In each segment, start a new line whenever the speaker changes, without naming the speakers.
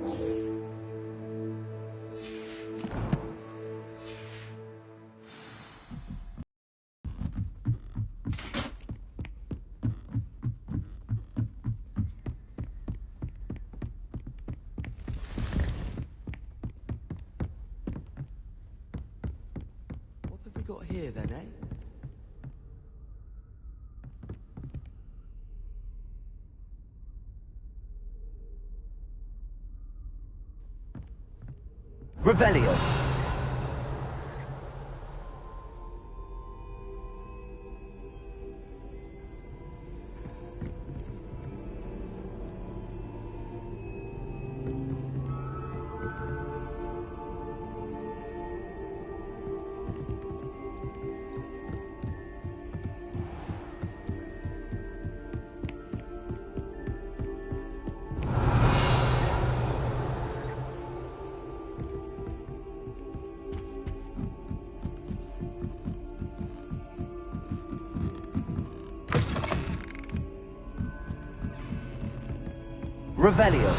What have we got here then, eh?
Revelio. Revelio.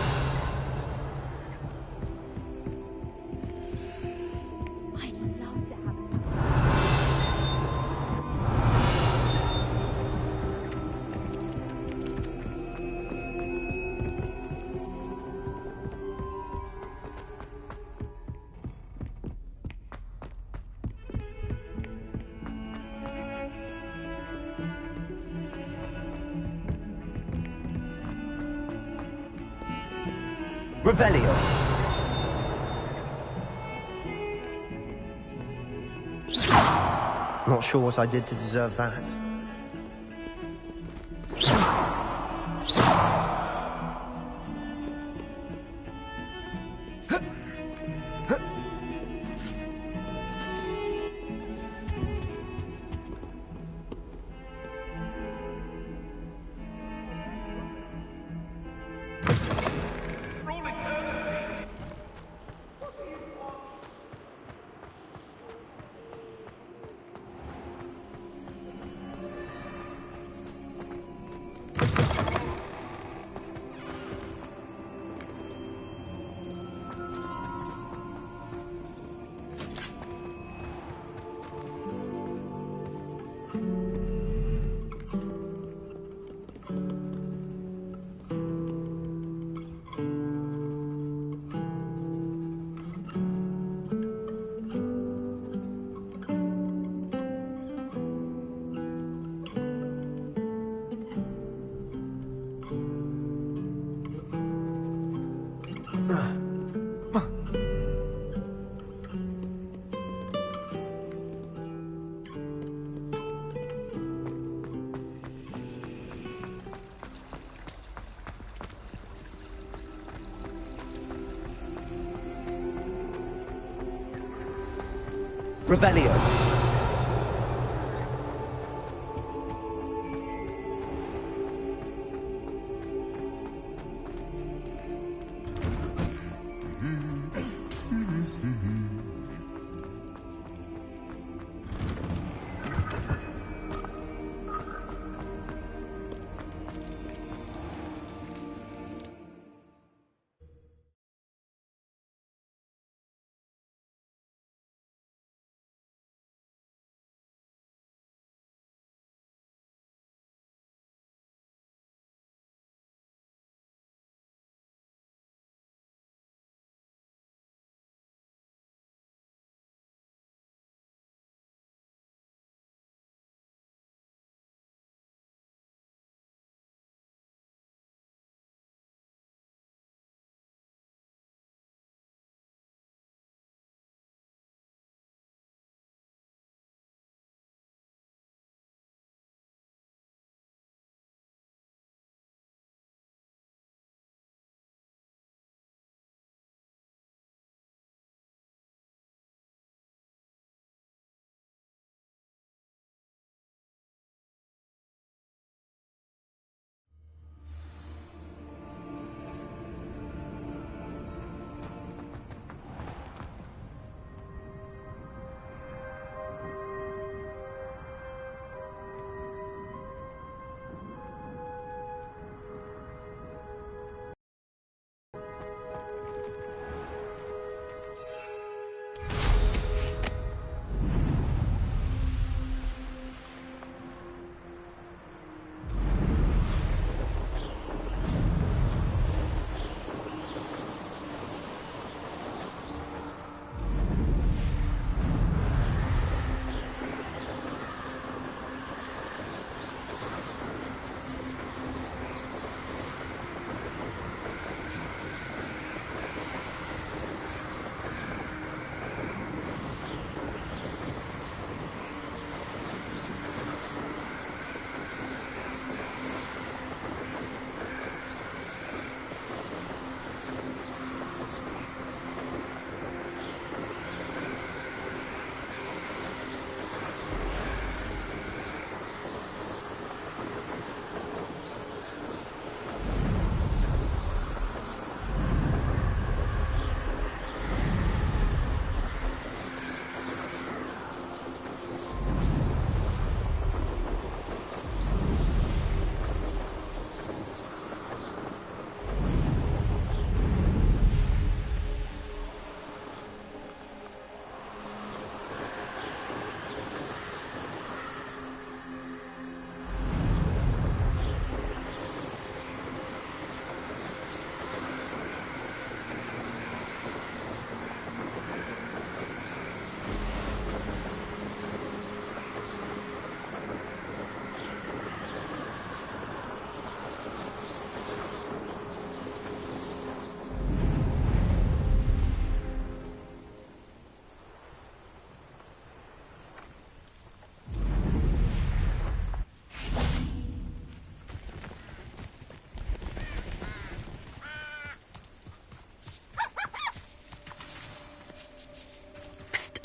I love to have
Revelio.
Not sure what I did to deserve that.
Revelio.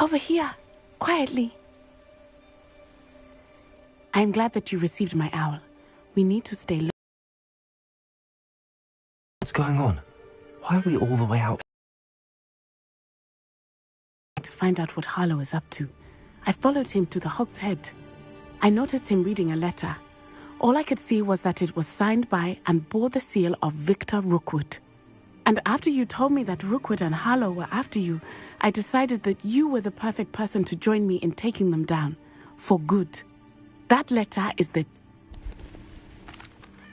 Over here, quietly. I am glad that you received my owl. We need to stay low.
What's going on? Why are we all the way out?
To find out what Harlow is up to. I followed him to the Hog's Head. I noticed him reading a letter. All I could see was that it was signed by and bore the seal of Victor Rookwood. And after you told me that Rookwood and Harlow were after you, I decided that you were the perfect person to join me in taking them down. For good. That letter is the...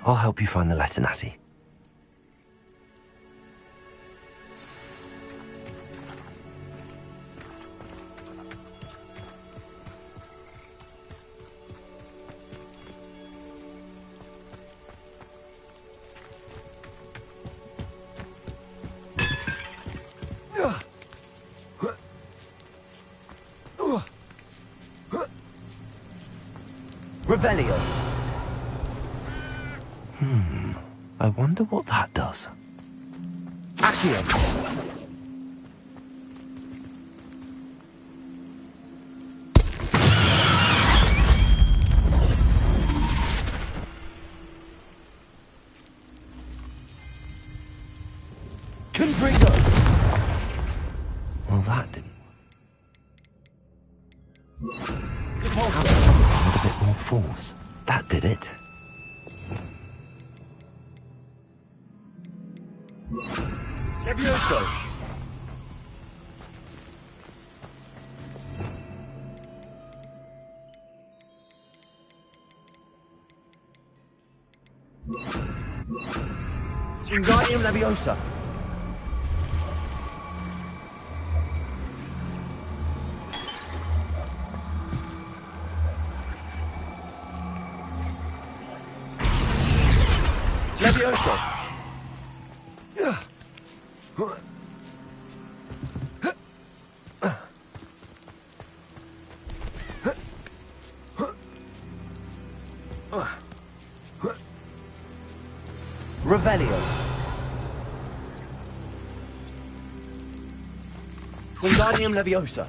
I'll help you find the letter, Natty. Revelio. I wonder what that does. Accio. Confringo. Well, that didn't. Have something with a bit more force. That did it. Levioso. Wingardium Leviosa. Levioso. Revelio. Wingardium Leviosa.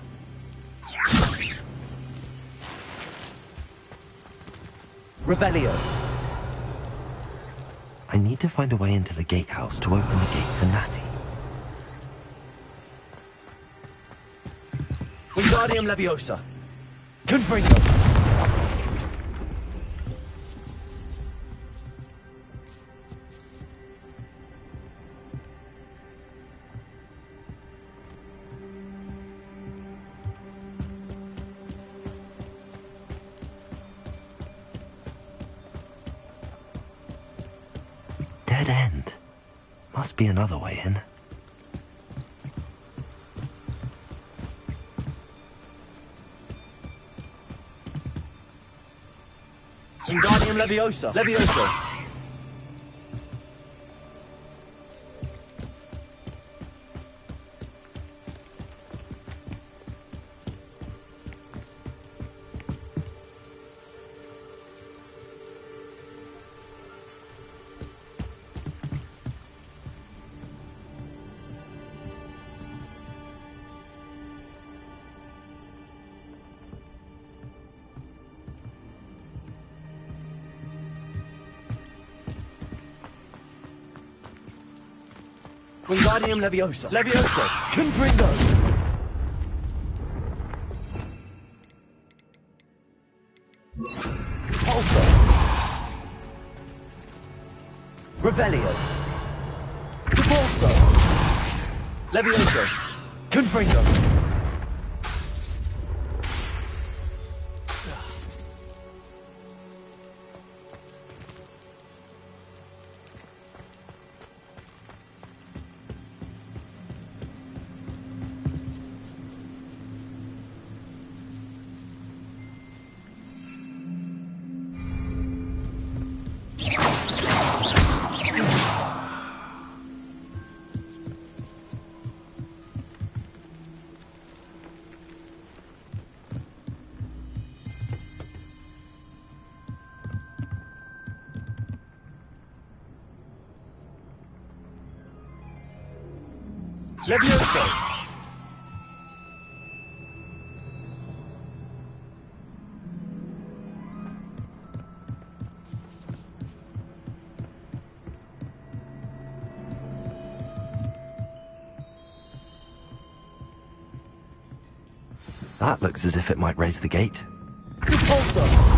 Revelio. I need to find a way into the gatehouse to open the gate for Natty. Wingardium Leviosa. Confringo. Dead end. Must be another way in. Wingardium Leviosa. Levioso. Wingardium Leviosa. Levioso. Confringo. Pulso. Revelio. Pulso. Levioso. Confringo. Levioso. That looks as if it might raise the gate.
Repulsor!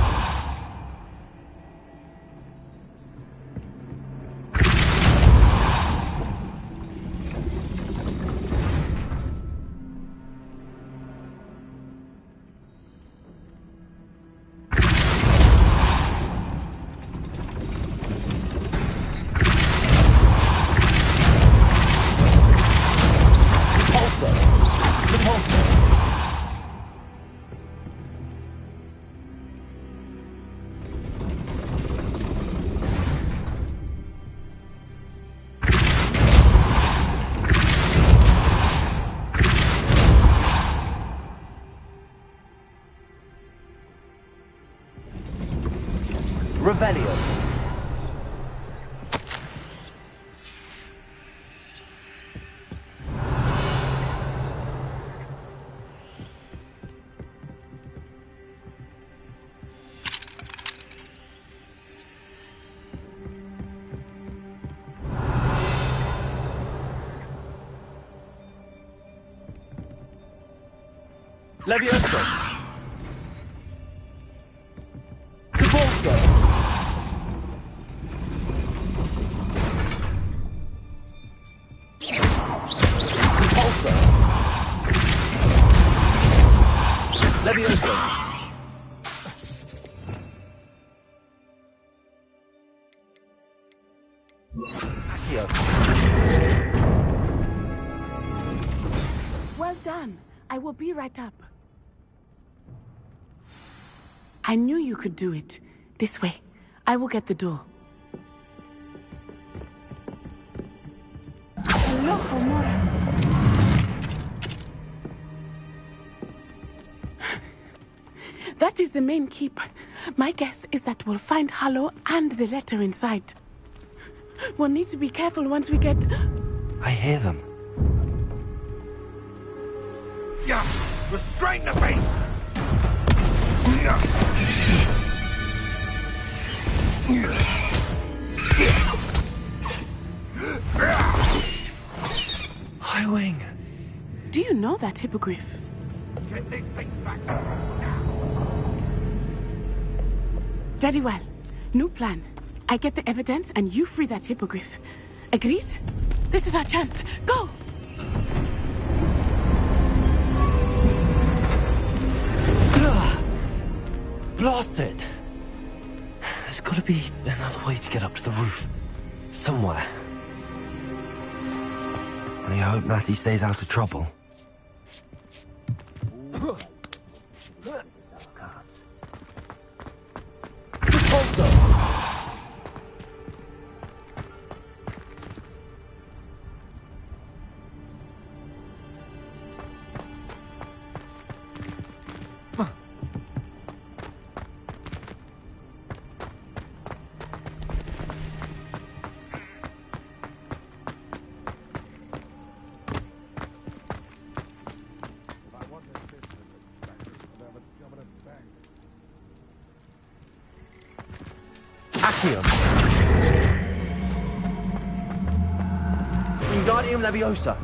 Revelio.
Levioso! Repulsor! Repulsor! Levioso! Accio!
Well done. I will be right up. I knew you could do it. This way. I will get the door. That is the main keep. My guess is that we'll find Harlow and the letter inside. We'll need to be careful once we get...
I hear them.
Yeah! Restrain the beast!
Highwing.
Do you know that hippogriff?
Get this thing back to now!
Very well. New plan. I get the evidence and you free that hippogriff. Agreed? This is our chance. Go!
Blast it! There's gotta be another way to get up to the roof. Somewhere. I hope Matty stays out of trouble.
Repulsor!
Accio. Wingardium Leviosa.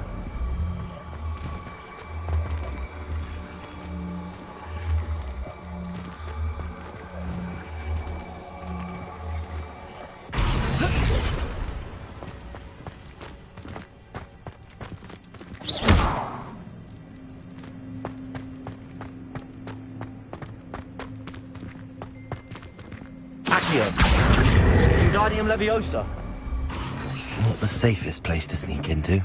Accio. Wingardium Leviosa.
Not the safest place to sneak into.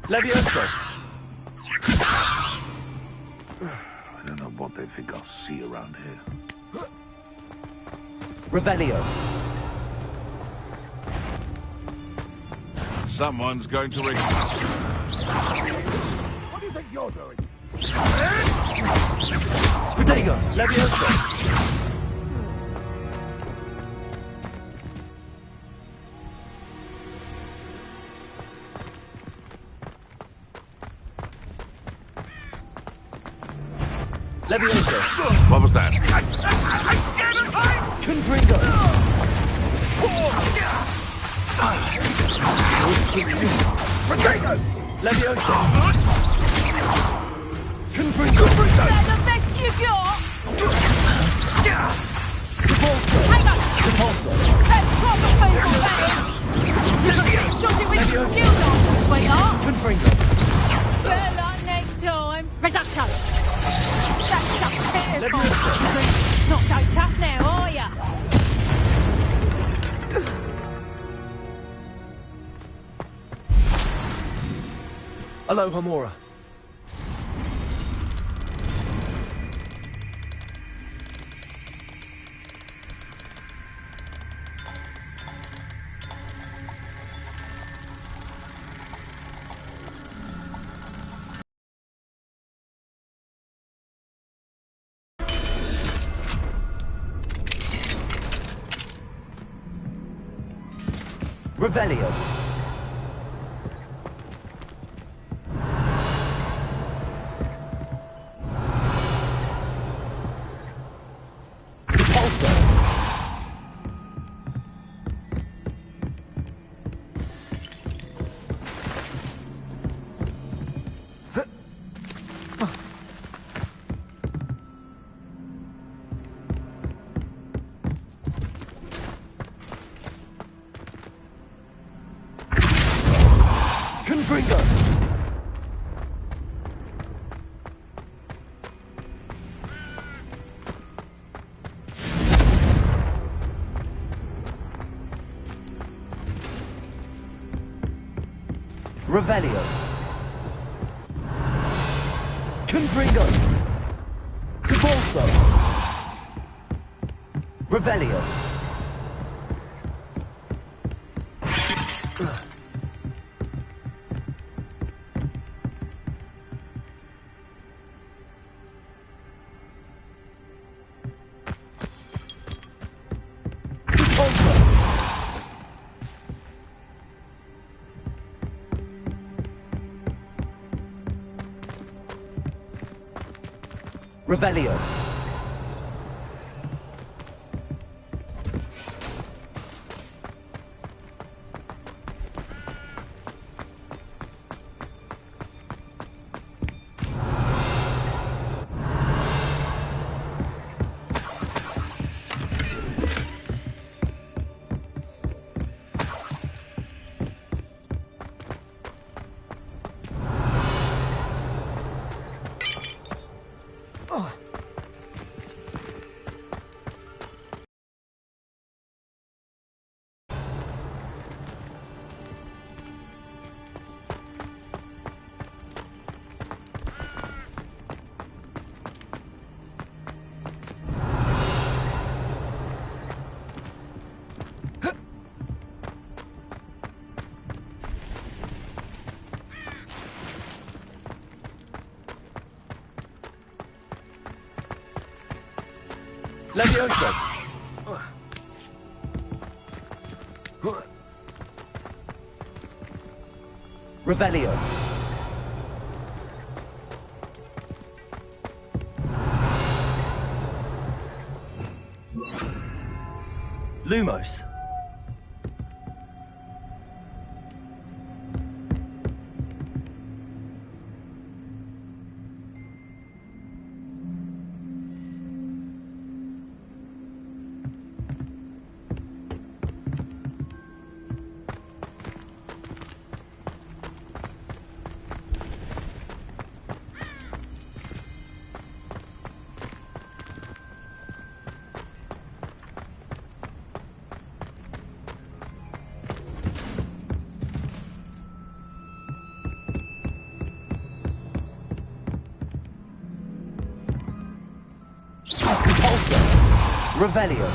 Leviosa!
I don't know what they think I'll see around here.
Revelio.
Someone's going to recover. What do you think you're doing?
Protego! Leviosa! Leviosa!
What was that? I'm scared of heights!
Confringo!
Potato!
Leviosa!
Confringo!
They're the best you got!
Repulsor!
Hang on!
Repulsor!
That's proper people, that is! Shot it with your
Leviosa!
shield on, sweetheart!
Confringo!
Better luck next time! Reducto! That's just pitiful!
Leviosa!
Not so tough now, are ya?
Hello, Hamura.
Revelio.
Repulsor! Confringo!
Revelio.
Confringo! Repulsor!
Revelio.
Repulsor!
Revelio.
Leviosa!
Revelio.
Lumos.
Repulsor. Revelio.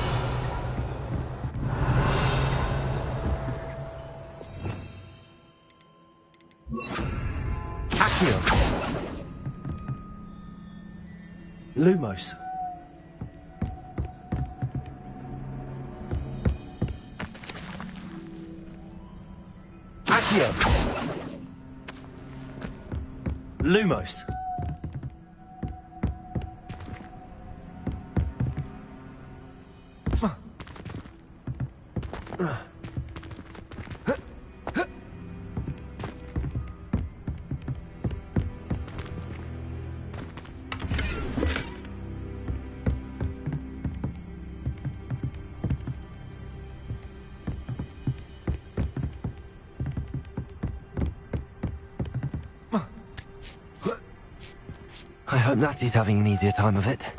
Accio. Lumos. Accio. Lumos.
hope Natty's having an easier time of it.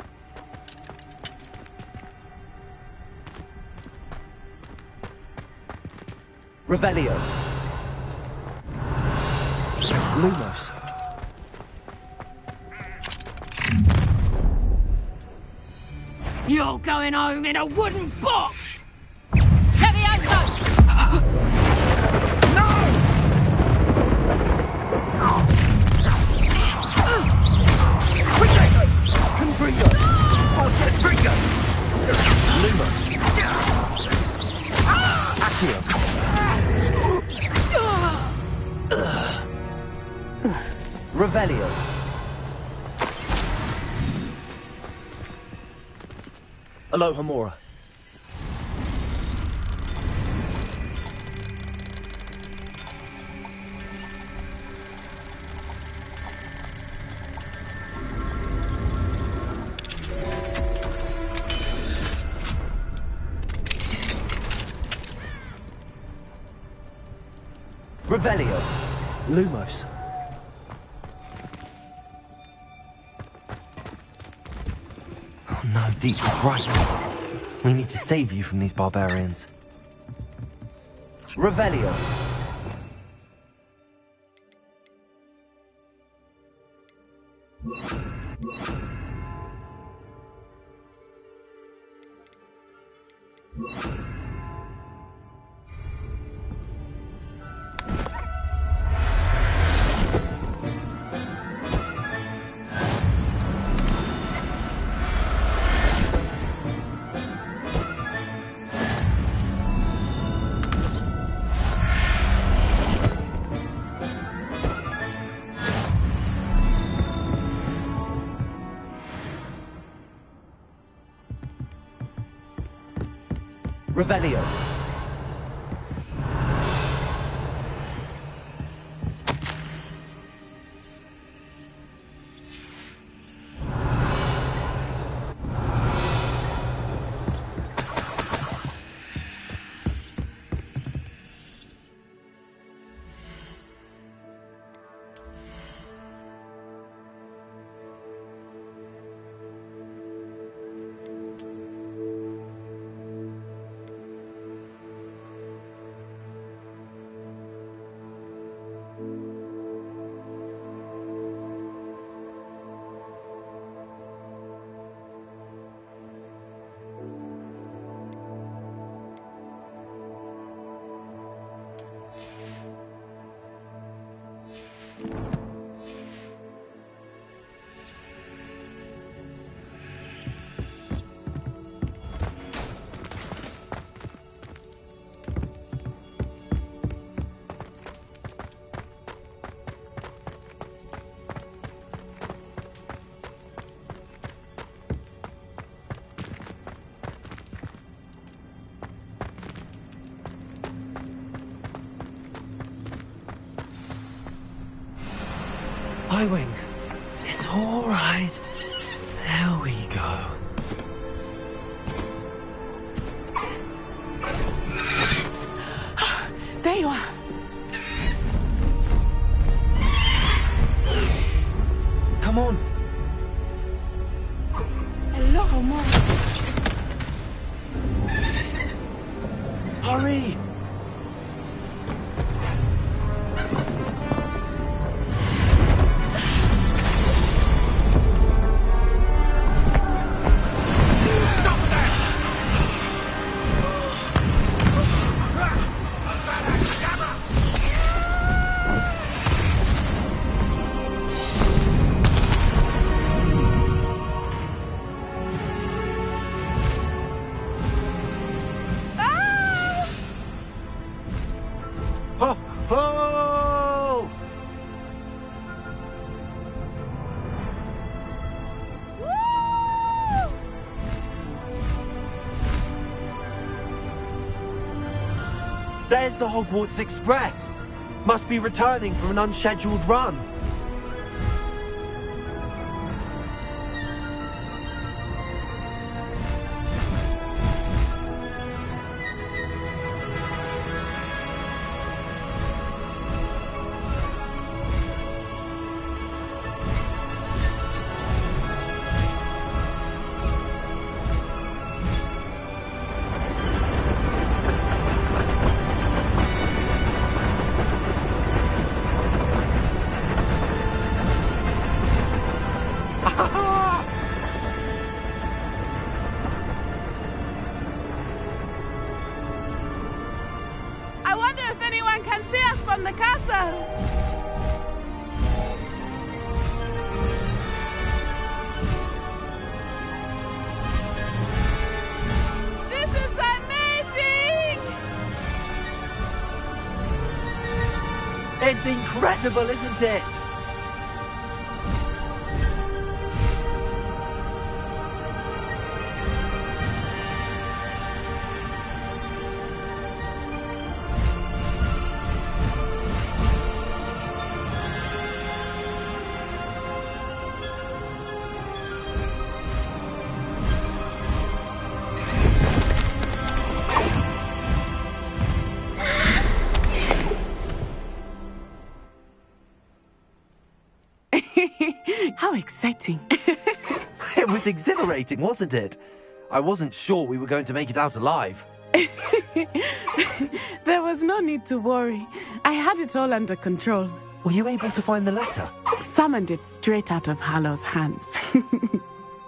Revelio.
Lumos.
You're going home in a wooden box! Levioso!
Confringo. Confringo. Lumos. Accio.
Revelio.
Alohomora.
Revelio.
Lumos.
Oh no, Deep was right. We need to save you from these barbarians.
Revelio. Revelio.
Highwing. It's all right. There we go.
There you are.
Come on.
Hello, Mom.
Hurry. Ho, ho! There's the Hogwarts Express. Must be returning from an unscheduled run.
on the castle! This is amazing!
It's incredible, isn't it?
How exciting.
It was exhilarating, wasn't it? I wasn't sure we were going to make it out alive.
There was no need to worry. I had it all under control.
Were you able to find the letter?
Summoned it straight out of Harlow's hands.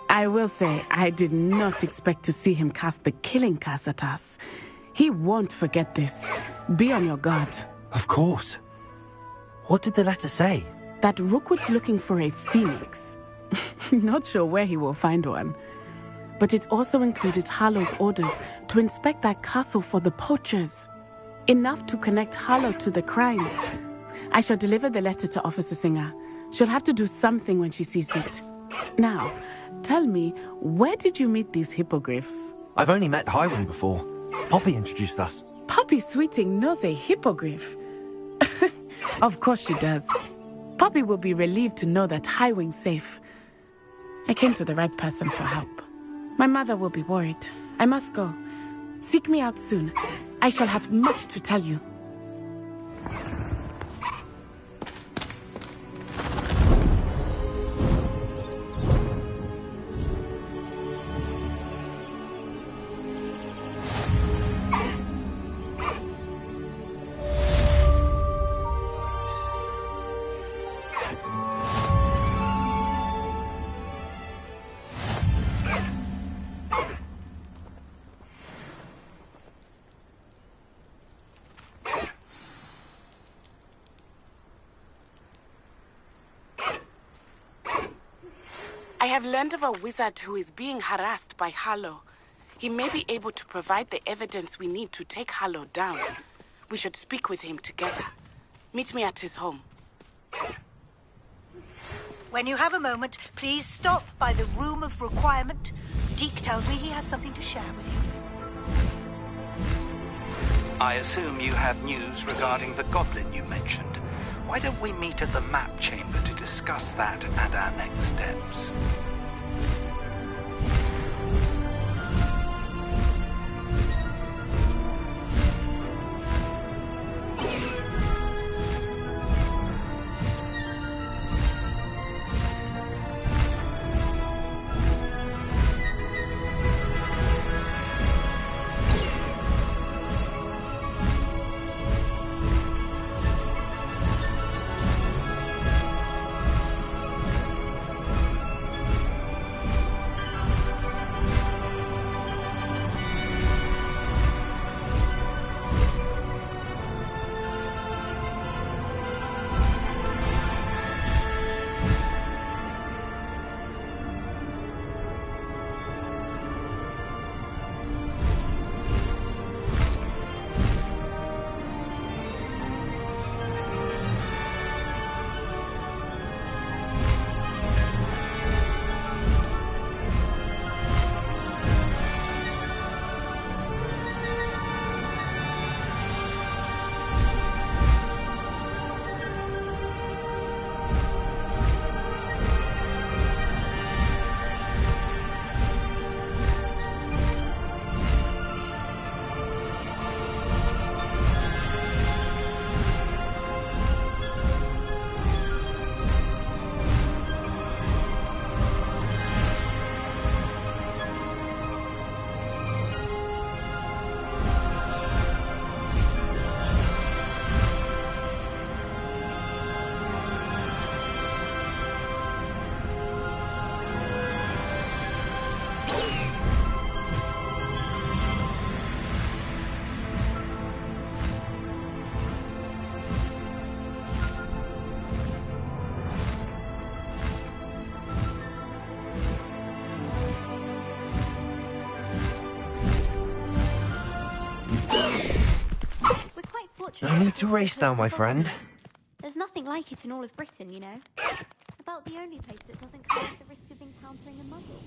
I will say, I did not expect to see him cast the killing curse at us. He won't forget this. Be on your guard.
Of course. What did the letter say?
That Rookwood's looking for a phoenix. Not sure where he will find one. But it also included Harlow's orders to inspect that castle for the poachers. Enough to connect Harlow to the crimes. I shall deliver the letter to Officer Singer. She'll have to do something when she sees it. Now, tell me, where did you meet these hippogriffs?
I've only met Highwing before. Poppy introduced us.
Poppy Sweeting knows a hippogriff. Of course she does. Poppy will be relieved to know that Highwing's safe. I came to the right person for help. My mother will be worried. I must go. Seek me out soon. I shall have much to tell you. I have learned of a wizard who is being harassed by Harlow. He may be able to provide the evidence we need to take Harlow down. We should speak with him together. Meet me at his home.
When you have a moment, please stop by the Room of Requirement. Deke tells me he has something to share with you.
I assume you have news regarding the goblin you mentioned. Why don't we meet at the map chamber to discuss that and our next steps?
No need to race now, my friend.
There's nothing like it in all of Britain, you know. About the only place that doesn't come with the risk of encountering a muggle.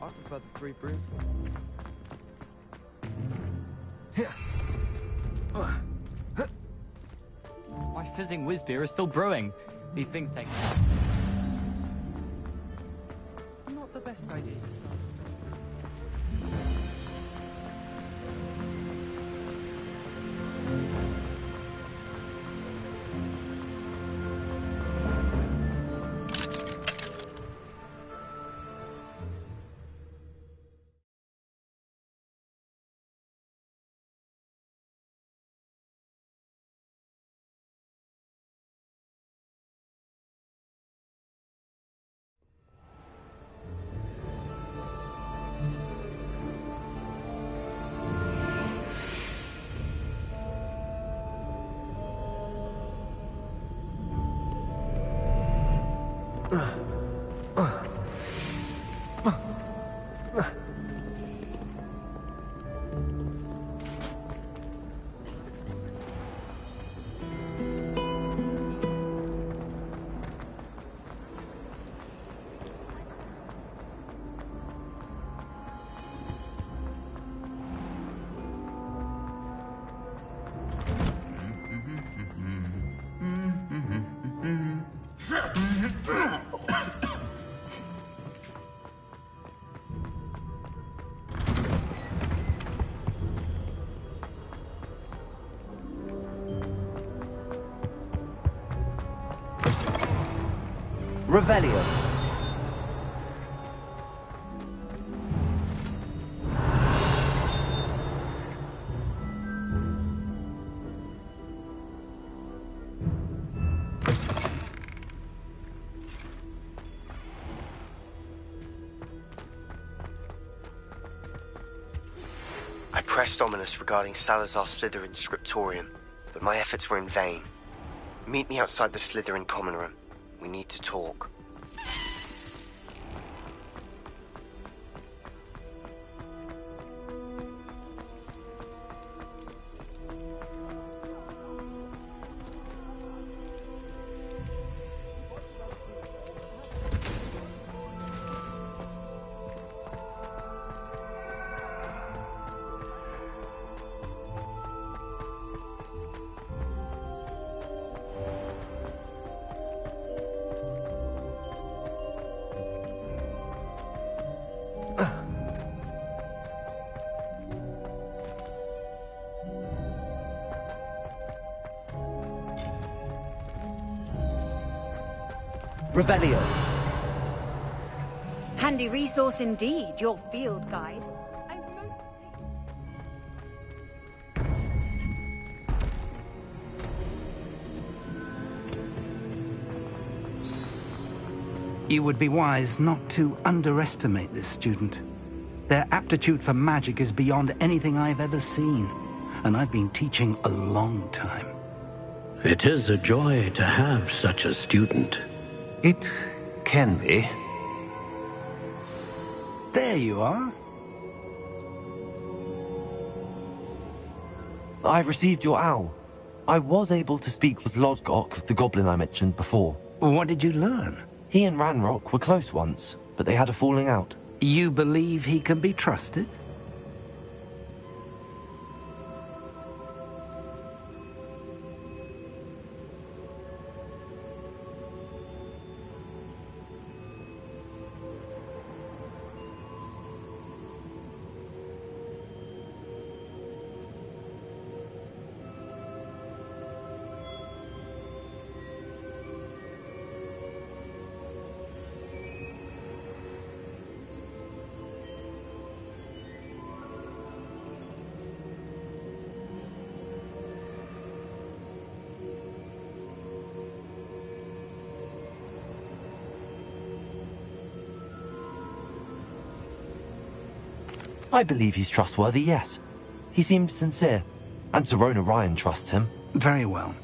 I prefer the three brooms.
My fizzing whiz beer is still brewing. These things take
Not the best idea.
Revelio.
I pressed Ominous regarding Salazar Slytherin's scriptorium, but my efforts were in vain. Meet me outside the Slytherin common room. We need to talk.
Revelio.
Handy resource indeed, your field guide.
You would be wise not to underestimate this student. Their aptitude for magic is beyond anything I've ever seen, and I've been teaching a long time.
It is a joy to have such a student.
It can be.
There you are.
I received your owl. I was able to speak with Lodgok, the goblin I mentioned before.
What did you learn?
He and Ranrock were close once, but they had a falling out.
You believe he can be trusted?
I believe he's trustworthy, yes. He seemed sincere, and Sirona Ryan trusts him.
Very well.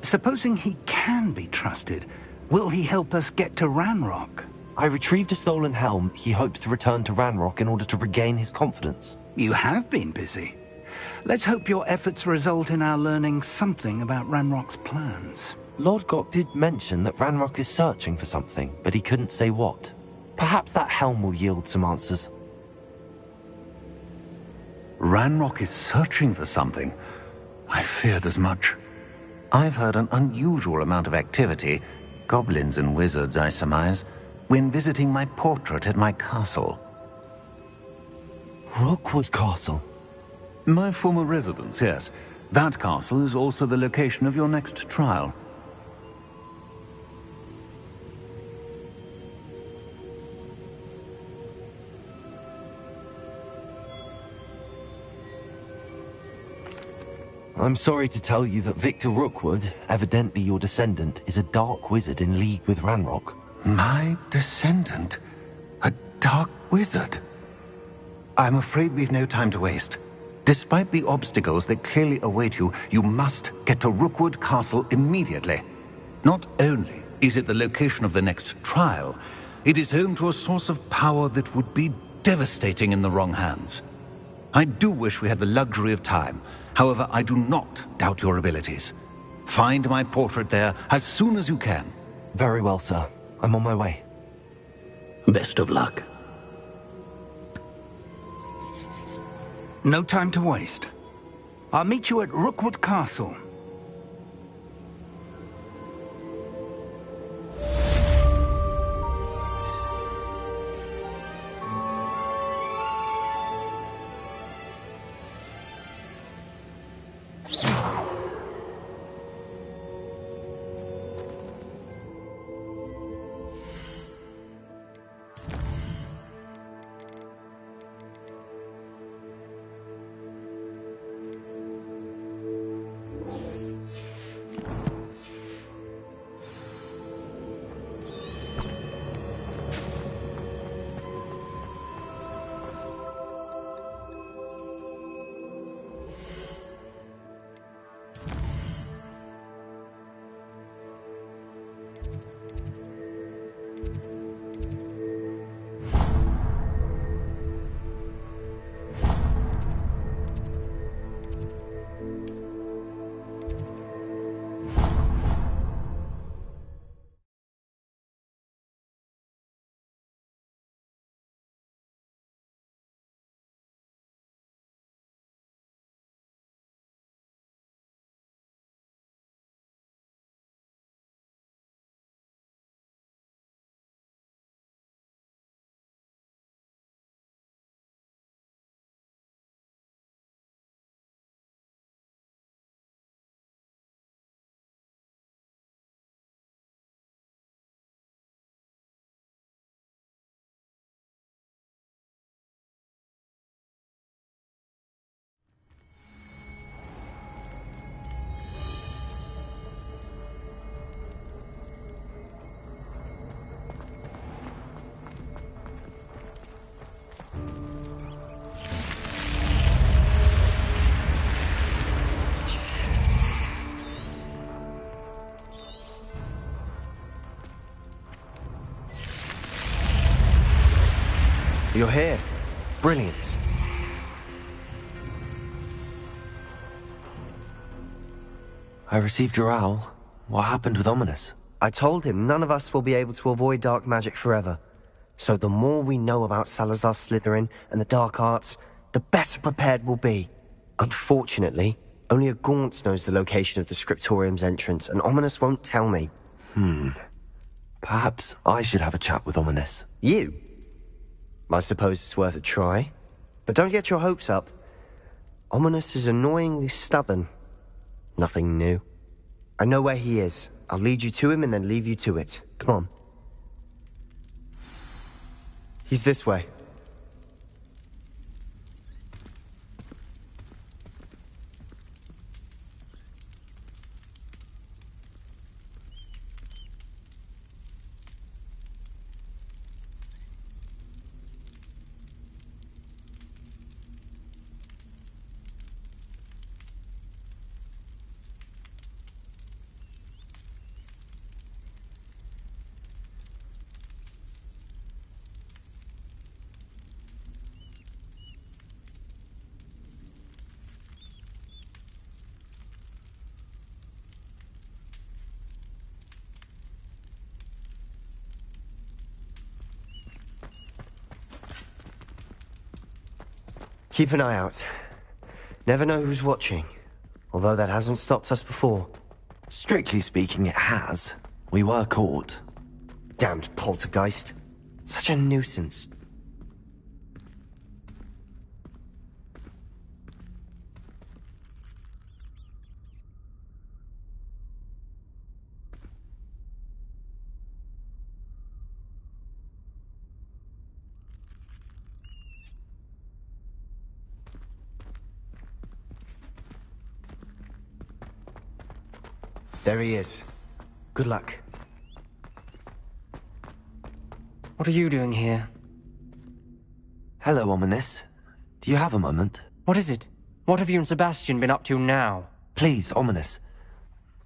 Supposing he can be trusted, will he help us get to Ranrock?
I retrieved a stolen helm. He hopes to return to Ranrock in order to regain his confidence.
You have been busy. Let's hope your efforts result in our learning something about Ranrock's plans.
Lord Gok did mention that Ranrock is searching for something, but he couldn't say what. Perhaps that helm will yield some answers.
Ranrock is searching for something. I feared as much. I've heard an unusual amount of activity, goblins and wizards, I surmise, when visiting my portrait at my castle.
Rookwood Castle?
My former residence, yes. That castle is also the location of your next trial.
I'm sorry to tell you that Victor Rookwood, evidently your descendant, is a dark wizard in league with Ranrock.
My descendant? A dark wizard? I'm afraid we've no time to waste. Despite the obstacles that clearly await you, you must get to Rookwood Castle immediately. Not only is it the location of the next trial, it is home to a source of power that would be devastating in the wrong hands. I do wish we had the luxury of time. However, I do not doubt your abilities. Find my portrait there as soon as you can.
Very well, sir. I'm on my way.
Best of luck.
No time to waste. I'll meet you at Rookwood Castle.
You're here. Brilliant.
I received your owl. What happened with Ominous?
I told him none of us will be able to avoid dark magic forever. So the more we know about Salazar Slytherin and the dark arts, the better prepared we'll be. Unfortunately, only a Gaunt's knows the location of the Scriptorium's entrance, and Ominous won't tell me.
Perhaps I should have a chat with Ominous.
You? I suppose it's worth a try. But don't get your hopes up. Ominous is annoyingly stubborn. Nothing new. I know where he is. I'll lead you to him and then leave you to it. Come on. He's this way. Keep an eye out. Never know who's watching. Although that hasn't stopped us before.
Strictly speaking, it has. We were caught.
Damned poltergeist. Such a nuisance. There he is. Good luck.
What are you doing here?
Hello, Ominous. Do you have a moment?
What is it? What have you and Sebastian been up to now?
Please, Ominous.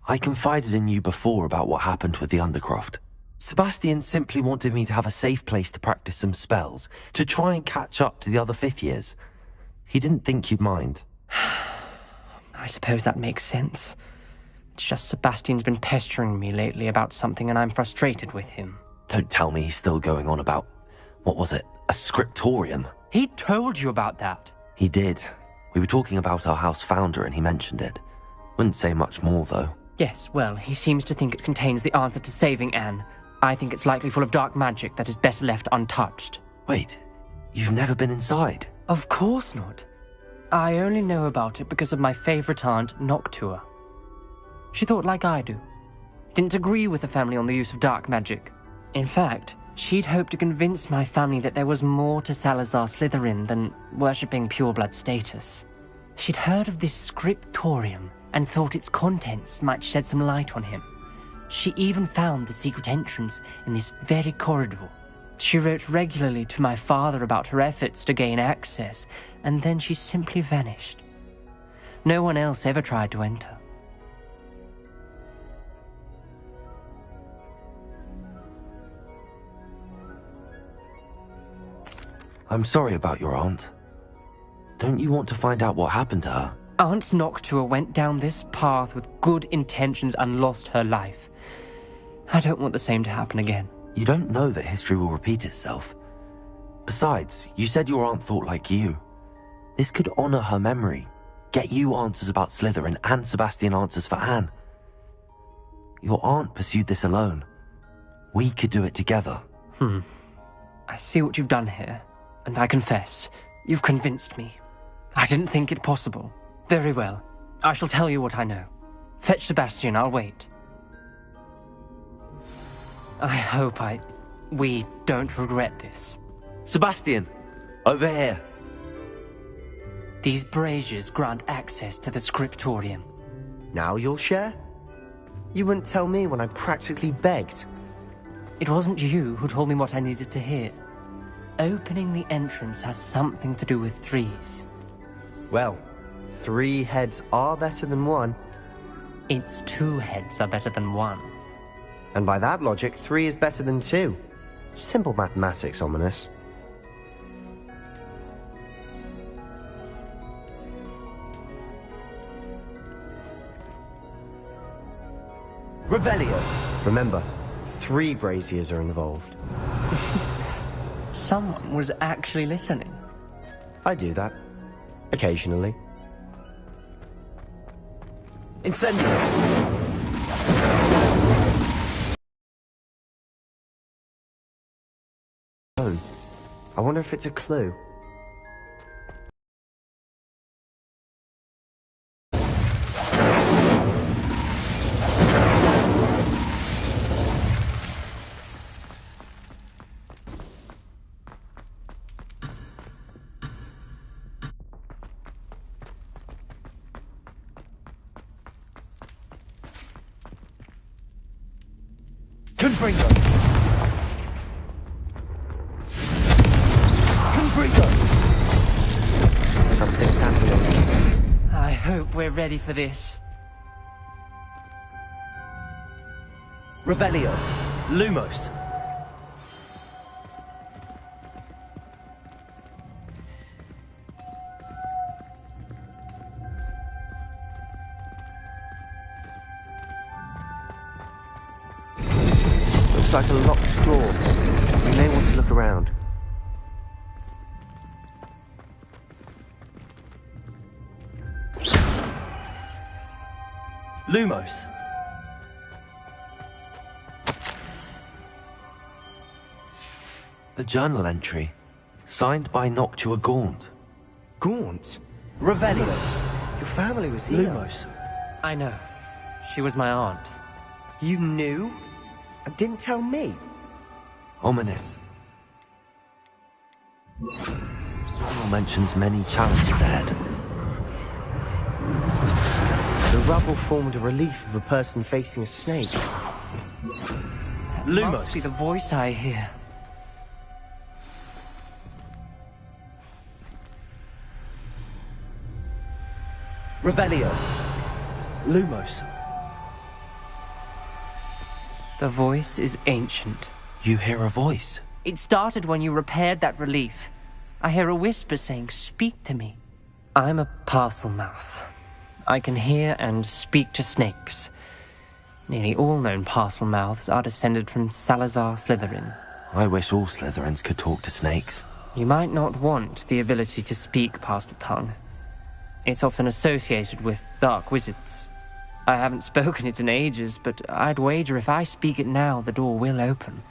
I confided in you before about what happened with the Undercroft. Sebastian simply wanted me to have a safe place to practice some spells, to try and catch up to the other fifth years. He didn't think you'd mind.
I suppose that makes sense. It's just Sebastian's been pestering me lately about something and I'm frustrated with him.
Don't tell me he's still going on about, what was it, a scriptorium?
He told you about that.
He did. We were talking about our house founder and he mentioned it. Wouldn't say much more, though.
Yes, well, he seems to think it contains the answer to saving Anne. I think it's likely full of dark magic that is better left untouched.
Wait, you've never been inside?
Of course not. I only know about it because of my favorite aunt, Noctua. She thought like I do. Didn't agree with the family on the use of dark magic. In fact, she'd hoped to convince my family that there was more to Salazar Slytherin than worshipping pureblood status. She'd heard of this scriptorium and thought its contents might shed some light on him. She even found the secret entrance in this very corridor. She wrote regularly to my father about her efforts to gain access, and then she simply vanished. No one else ever tried to enter.
I'm sorry about your aunt. Don't you want to find out what happened to her?
Aunt Noctua went down this path with good intentions and lost her life. I don't want the same to happen again.
You don't know that history will repeat itself. Besides, you said your aunt thought like you. This could honor her memory, get you answers about Slytherin and Sebastian answers for Anne. Your aunt pursued this alone. We could do it together.
I see what you've done here, and I confess, you've convinced me. I didn't think it possible. Very well. I shall tell you what I know. Fetch Sebastian, I'll wait. I hope we don't regret this.
Sebastian! Over here!
These braziers grant access to the scriptorium.
Now you'll share? You wouldn't tell me when I practically begged.
It wasn't you who told me what I needed to hear. Opening the entrance has something to do with threes.
Well, 3 heads are better than 1.
It's 2 heads are better than 1.
And by that logic, 3 is better than 2. Simple mathematics, Ominous.
Revelio.
Remember, 3 braziers are involved.
Someone was actually listening.
I do that. Occasionally.
Incendio!
I wonder if it's a clue.
Confringo!
Something's happening.
I hope we're ready for this.
Revelio. Lumos.
Looks like a locked door. We may want to look around.
Lumos.
A journal entry, signed by Noctua Gaunt.
Gaunt?
Revelios.
Your family was here.
Lumos.
I know. She was my aunt.
You knew? And didn't tell me?
Ominous. Journal mentions many challenges ahead.
The rubble formed a relief of a person facing a snake.
That
Lumos.
must be the voice I hear.
Revelio. Lumos.
The voice is ancient.
You hear a voice.
It started when you repaired that relief. I hear a whisper saying, "Speak to me." I'm a parcel mouth. I can hear and speak to snakes. Nearly all known parcel mouths are descended from Salazar Slytherin.
I wish all Slytherins could talk to snakes.
You might not want the ability to speak parcel tongue. It's often associated with dark wizards. I haven't spoken it in ages, but I'd wager if I speak it now, the door will open.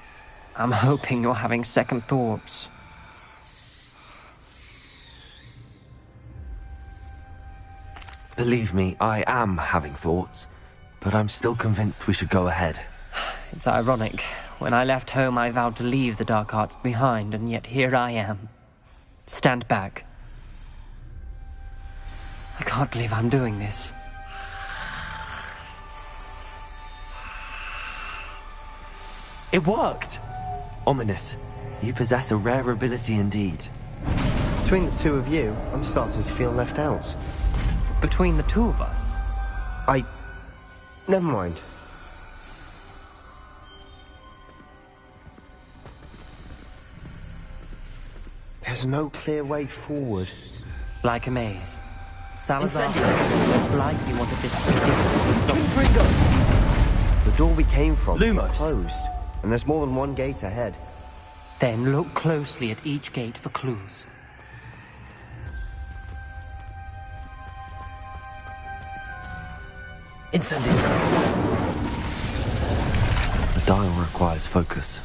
I'm hoping you're having second thoughts.
Believe me, I am having thoughts, but I'm still convinced we should go ahead.
It's ironic. When I left home, I vowed to leave the dark arts behind, and yet here I am. Stand back. I can't believe I'm doing this.
It worked! Ominous. You possess a rare ability indeed.
Between the two of you, I'm starting to feel left out.
Between the two of us?
Never mind. There's no clear way forward.
Like a maze. Salazar most likely wanted this to be different.
Confringo.
The door we came from
Lumos.
closed, and there's more than one gate ahead.
Then look closely at each gate for clues.
Incendio.
The dial requires focus.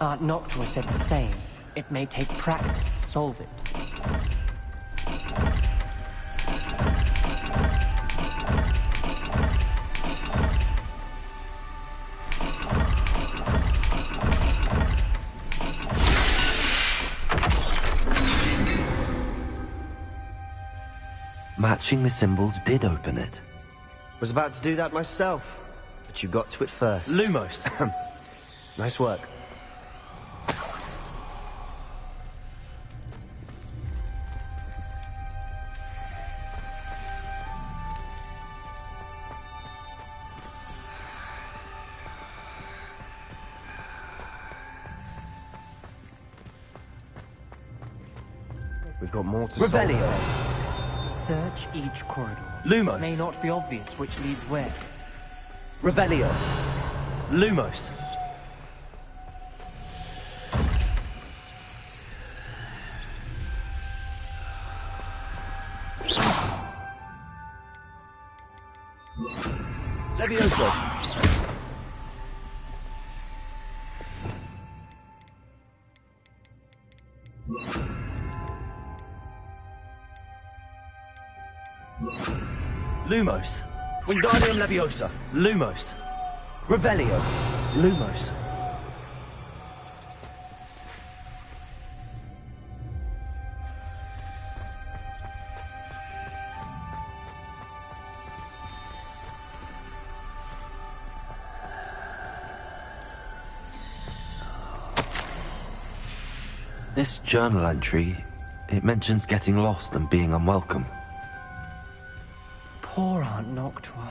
Aunt Noctua said the same. It may take practice to solve it.
Matching the symbols did open it.
Was about to do that myself, but you got to it first.
Lumos.
Nice work. We've got more to solve.
Revelio.
Search each corridor.
Lumos.
It may not be obvious which leads where.
Revelio. Lumos. Lumos. Wingardium Leviosa. Lumos. Revelio. Lumos.
This journal entry, it mentions getting lost and being unwelcome.
Poor Aunt Noctua.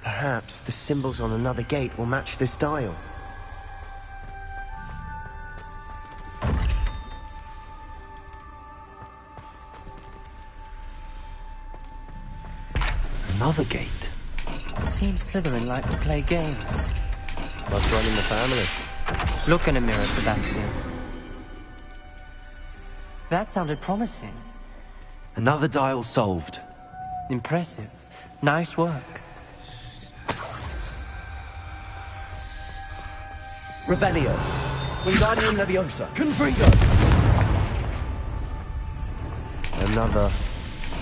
Perhaps the symbols on another gate will match this dial.
Another gate.
Seems Slytherin like to play games.
Must run in the family.
Look in a mirror, Sebastian. That sounded promising.
Another dial solved.
Impressive. Nice work.
Revelio. Wingardium Leviosa. Confringo.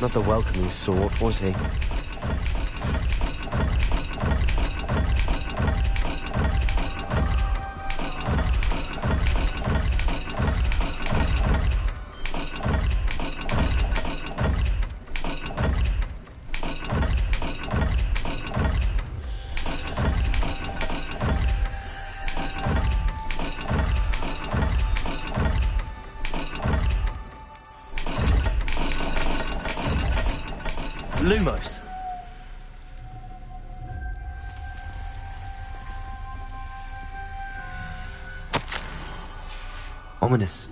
Not the welcoming sort, was he?
Lumos.
Ominous.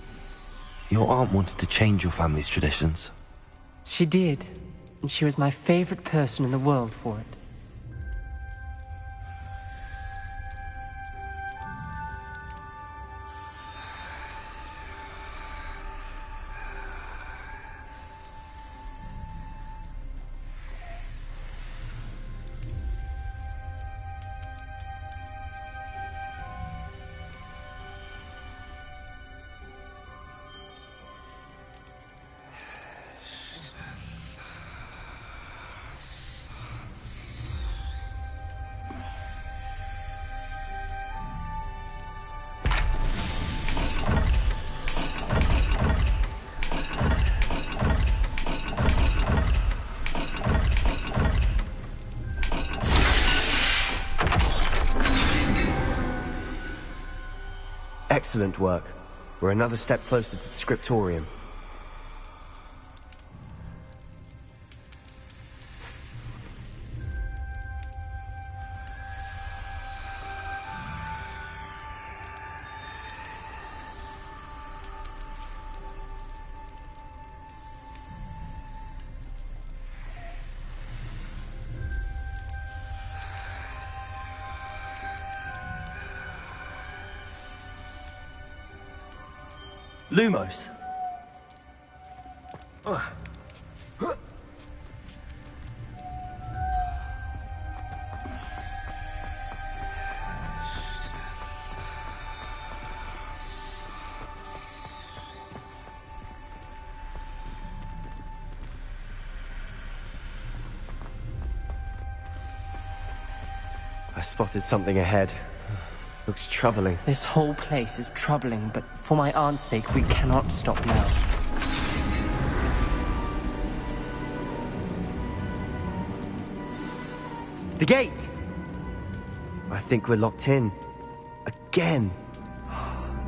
Your aunt wanted to change your family's traditions.
She did, and she was my favorite person in the world for it.
Excellent work. We're another step closer to the scriptorium.
Lumos.
I spotted something ahead. Looks troubling.
This whole place is troubling, but for my aunt's sake, we cannot stop now.
The gate! I think we're locked in. Again.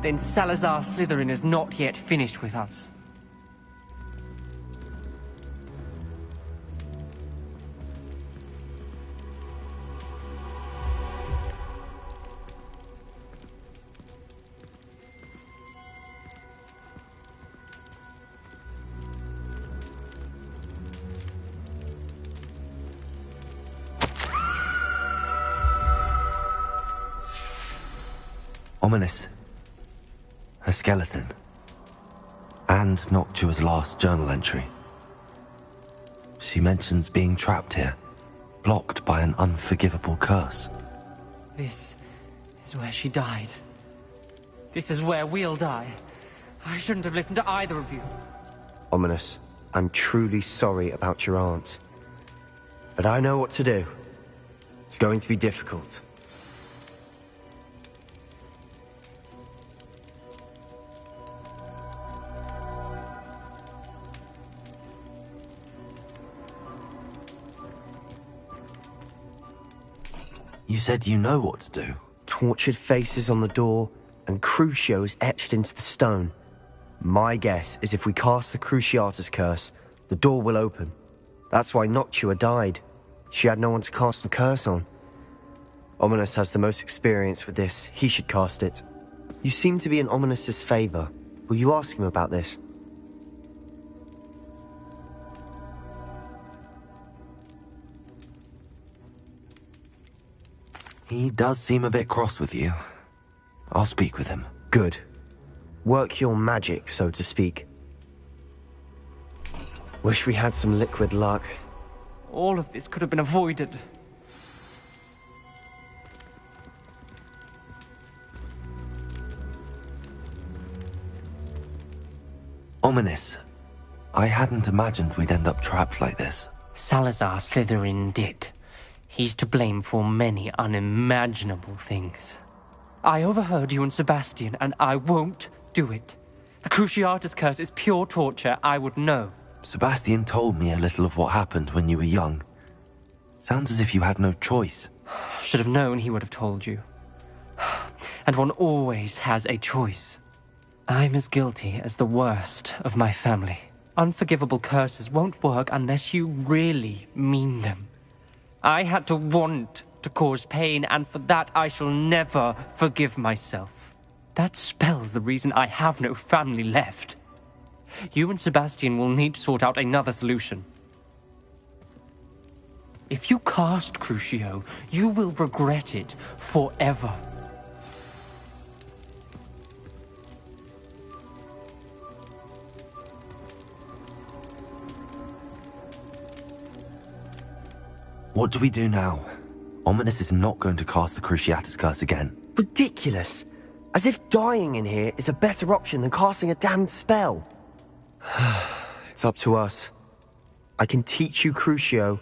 Then Salazar Slytherin is not yet finished with us.
Ominous. A skeleton. And Noctua's last journal entry. She mentions being trapped here, blocked by an unforgivable curse.
This is where she died. This is where we'll die. I shouldn't have listened to either of you.
Ominous, I'm truly sorry about your aunt. But I know what to do. It's going to be difficult.
You said you know what to do.
Tortured faces on the door, and Crucio is etched into the stone. My guess is if we cast the Cruciatus curse, the door will open. That's why Noctua died. She had no one to cast the curse on. Ominous has the most experience with this. He should cast it. You seem to be in Ominous's favor. Will you ask him about this?
He does seem a bit cross with you. I'll speak with him.
Good. Work your magic, so to speak. Wish we had some liquid luck.
All of this could have been avoided.
Ominous. I hadn't imagined we'd end up trapped like this.
Salazar Slytherin did. He's to blame for many unimaginable things. I overheard you and Sebastian, and I won't do it. The Cruciatus curse is pure torture, I would know.
Sebastian told me a little of what happened when you were young. Sounds as if you had no choice.
Should have known he would have told you. And one always has a choice. I'm as guilty as the worst of my family. Unforgivable curses won't work unless you really mean them. I had to want to cause pain, and for that I shall never forgive myself. That spells the reason I have no family left. You and Sebastian will need to sort out another solution. If you cast Crucio, you will regret it forever.
What do we do now? Ominous is not going to cast the Cruciatus curse again.
Ridiculous! As if dying in here is a better option than casting a damned spell. It's up to us. I can teach you Crucio,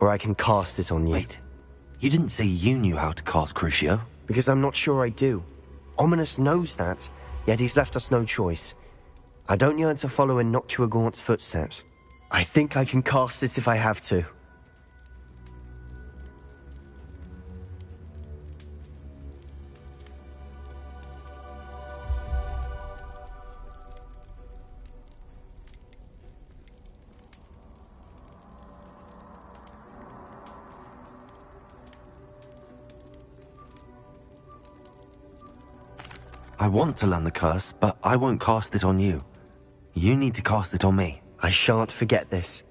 or I can cast it on you.
Wait, you didn't say you knew how to cast Crucio?
Because I'm not sure I do. Ominous knows that, yet he's left us no choice. I don't yearn to follow in Noctua Gaunt's footsteps. I think I can cast it if I have to.
I want to learn the curse, but I won't cast it on you. You need to cast it on me.
I shan't forget this.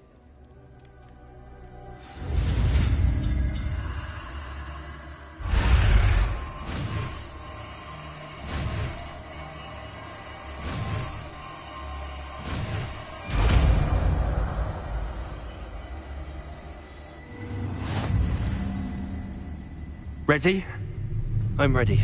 Ready?
I'm ready.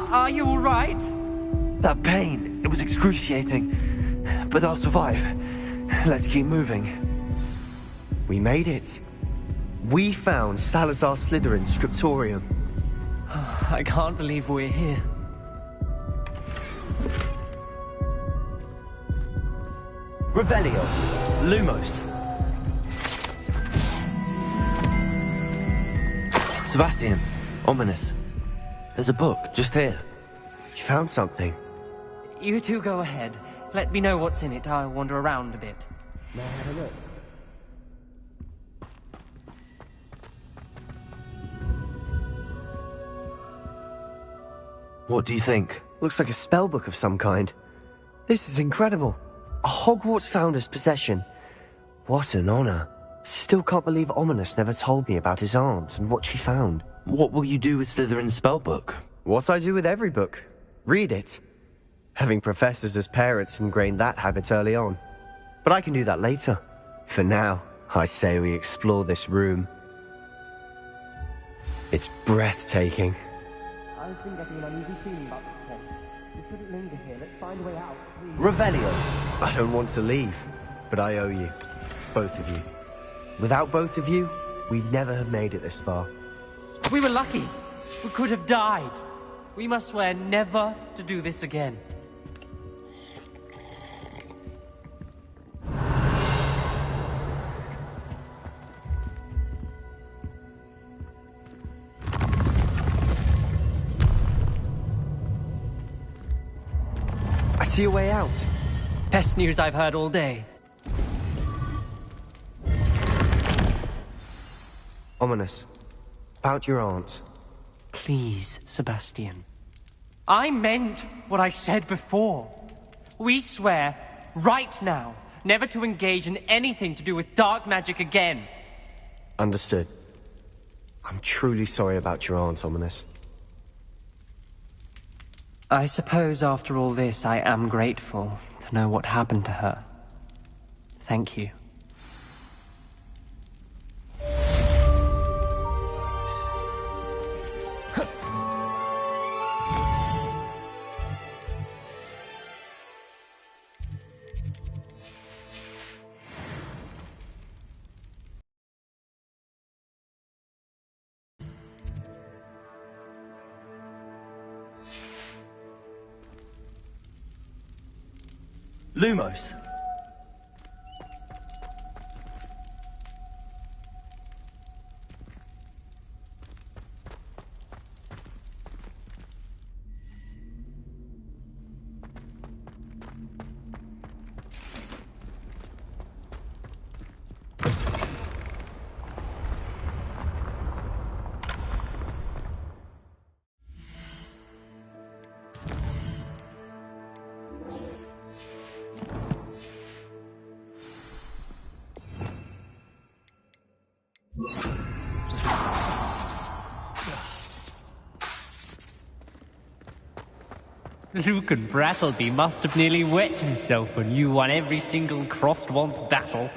Are you all right?
That pain, it was excruciating. But I'll survive. Let's keep moving.
We made it. We found Salazar Slytherin's scriptorium.
I can't believe we're here.
Revelio. Lumos.
Sebastian, Ominous. There's a book just here.
You found something?
You two go ahead. Let me know what's in it. I'll wander around a bit.
May I have a look?
What do you think?
Looks like a spellbook of some kind. This is incredible. A Hogwarts founder's possession. What an honor. Still can't believe Ominous never told me about his aunt and what she found.
What will you do with Slytherin's spellbook?
What I do with every book. Read it. Having professors as parents ingrained that habit early on. But I can do that later. For now, I say we explore this room. It's breathtaking.
I've been getting an uneasy feeling about this place. We shouldn't linger here. Let's find a way out, please.
Revelio.
I don't want to leave, but I owe you. Both of you. Without both of you, we'd never have made it this far.
We were lucky. We could have died. We must swear never to do this again.
I see a way out.
Best news I've heard all day.
Ominous. About your aunt.
Please, Sebastian. I meant what I said before. We swear, right now, never to engage in anything to do with dark magic again.
Understood. I'm truly sorry about your aunt, Ominous.
I suppose after all this, I am grateful to know what happened to her. Thank you.
Lumos.
Lucan Brattleby must have nearly wet himself when you won every single crossed once battle.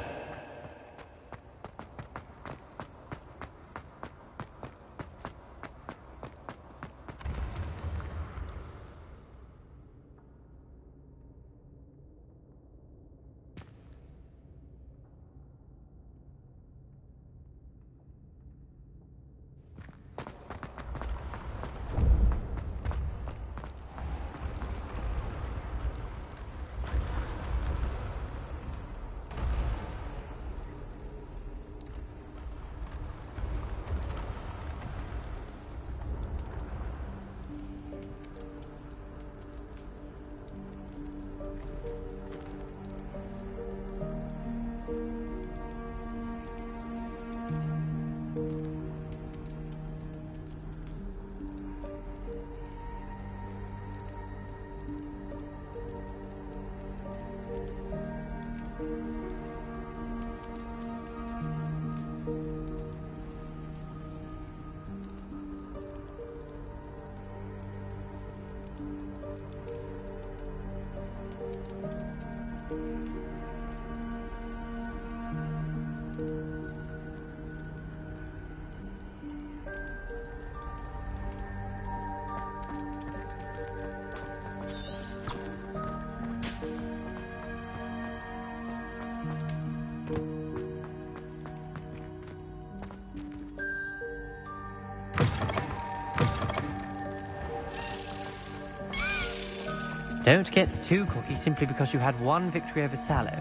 Don't get too cocky simply because you had one victory over Sallow.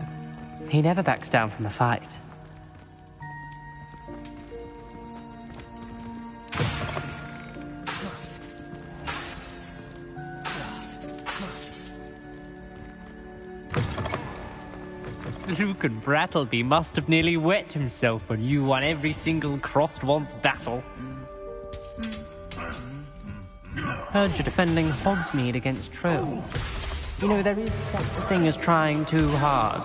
He never backs down from a fight.
Lucan Brattleby must have nearly wet himself when you won every single crossed once battle. Heard you're defending Hogsmeade against trolls. You know, there is such a thing as trying too hard.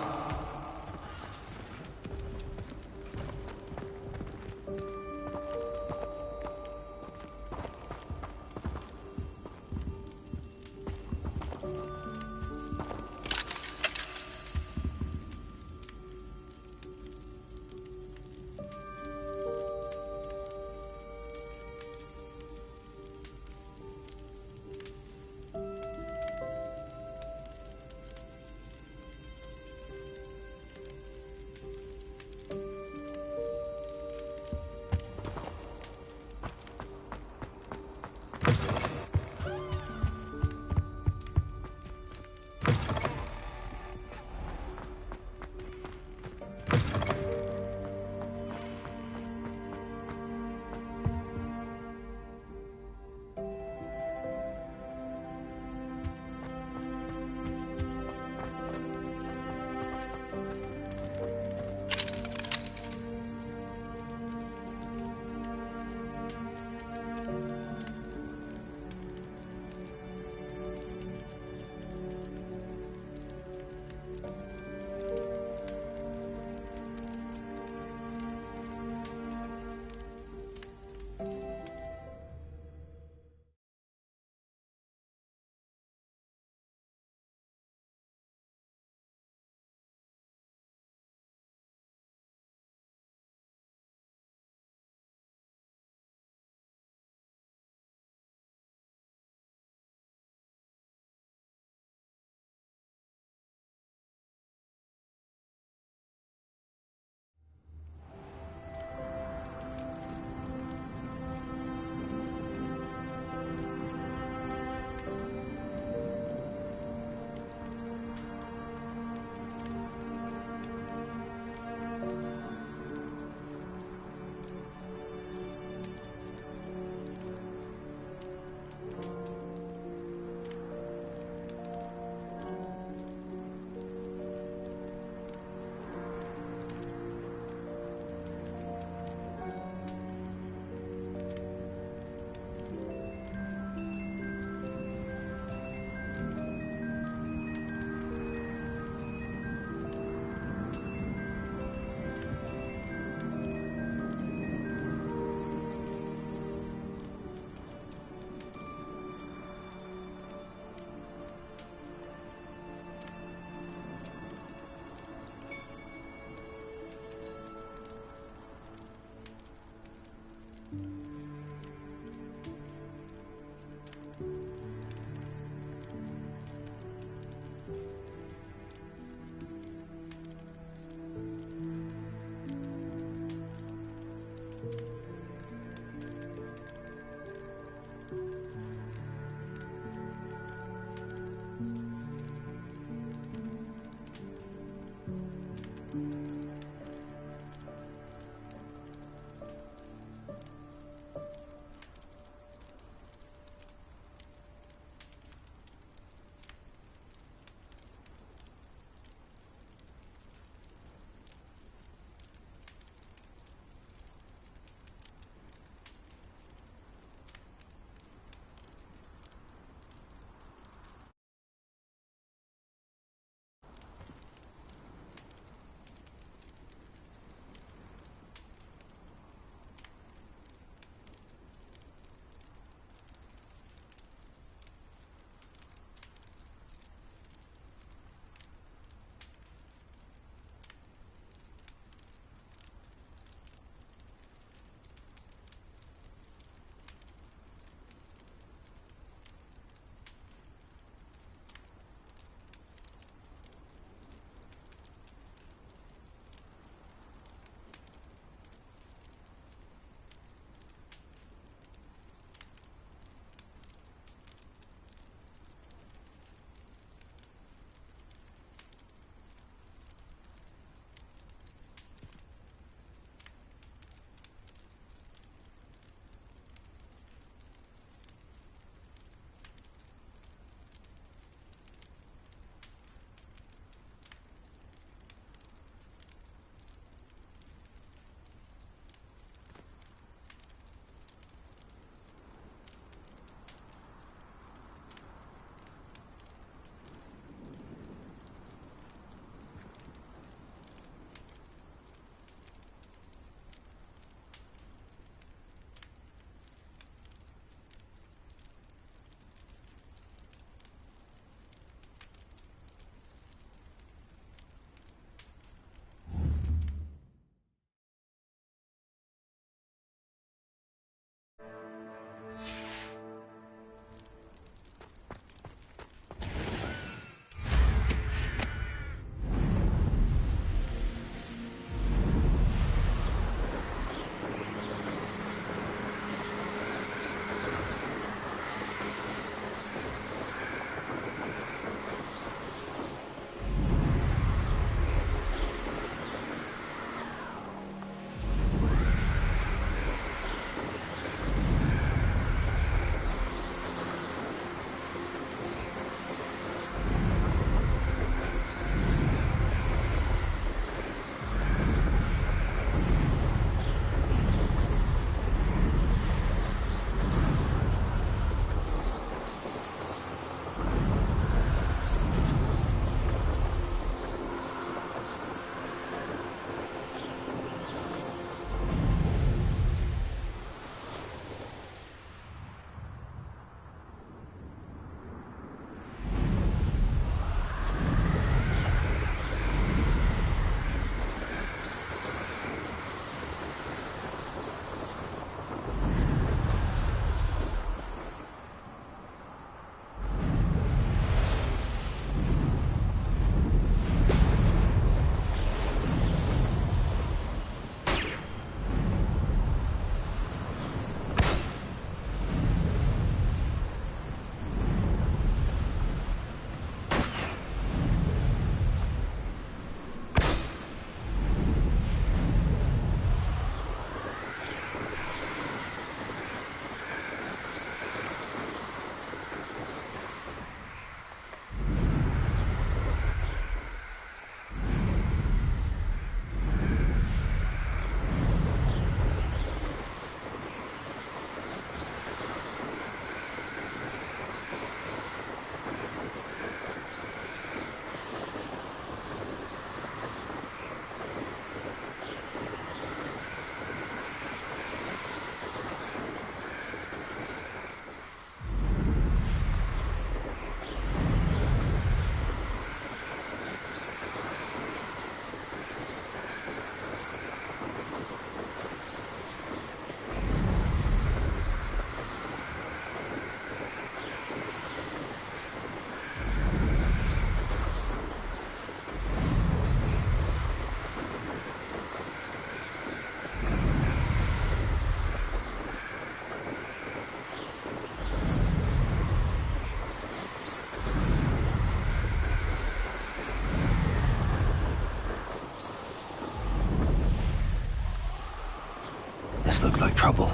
looks like trouble.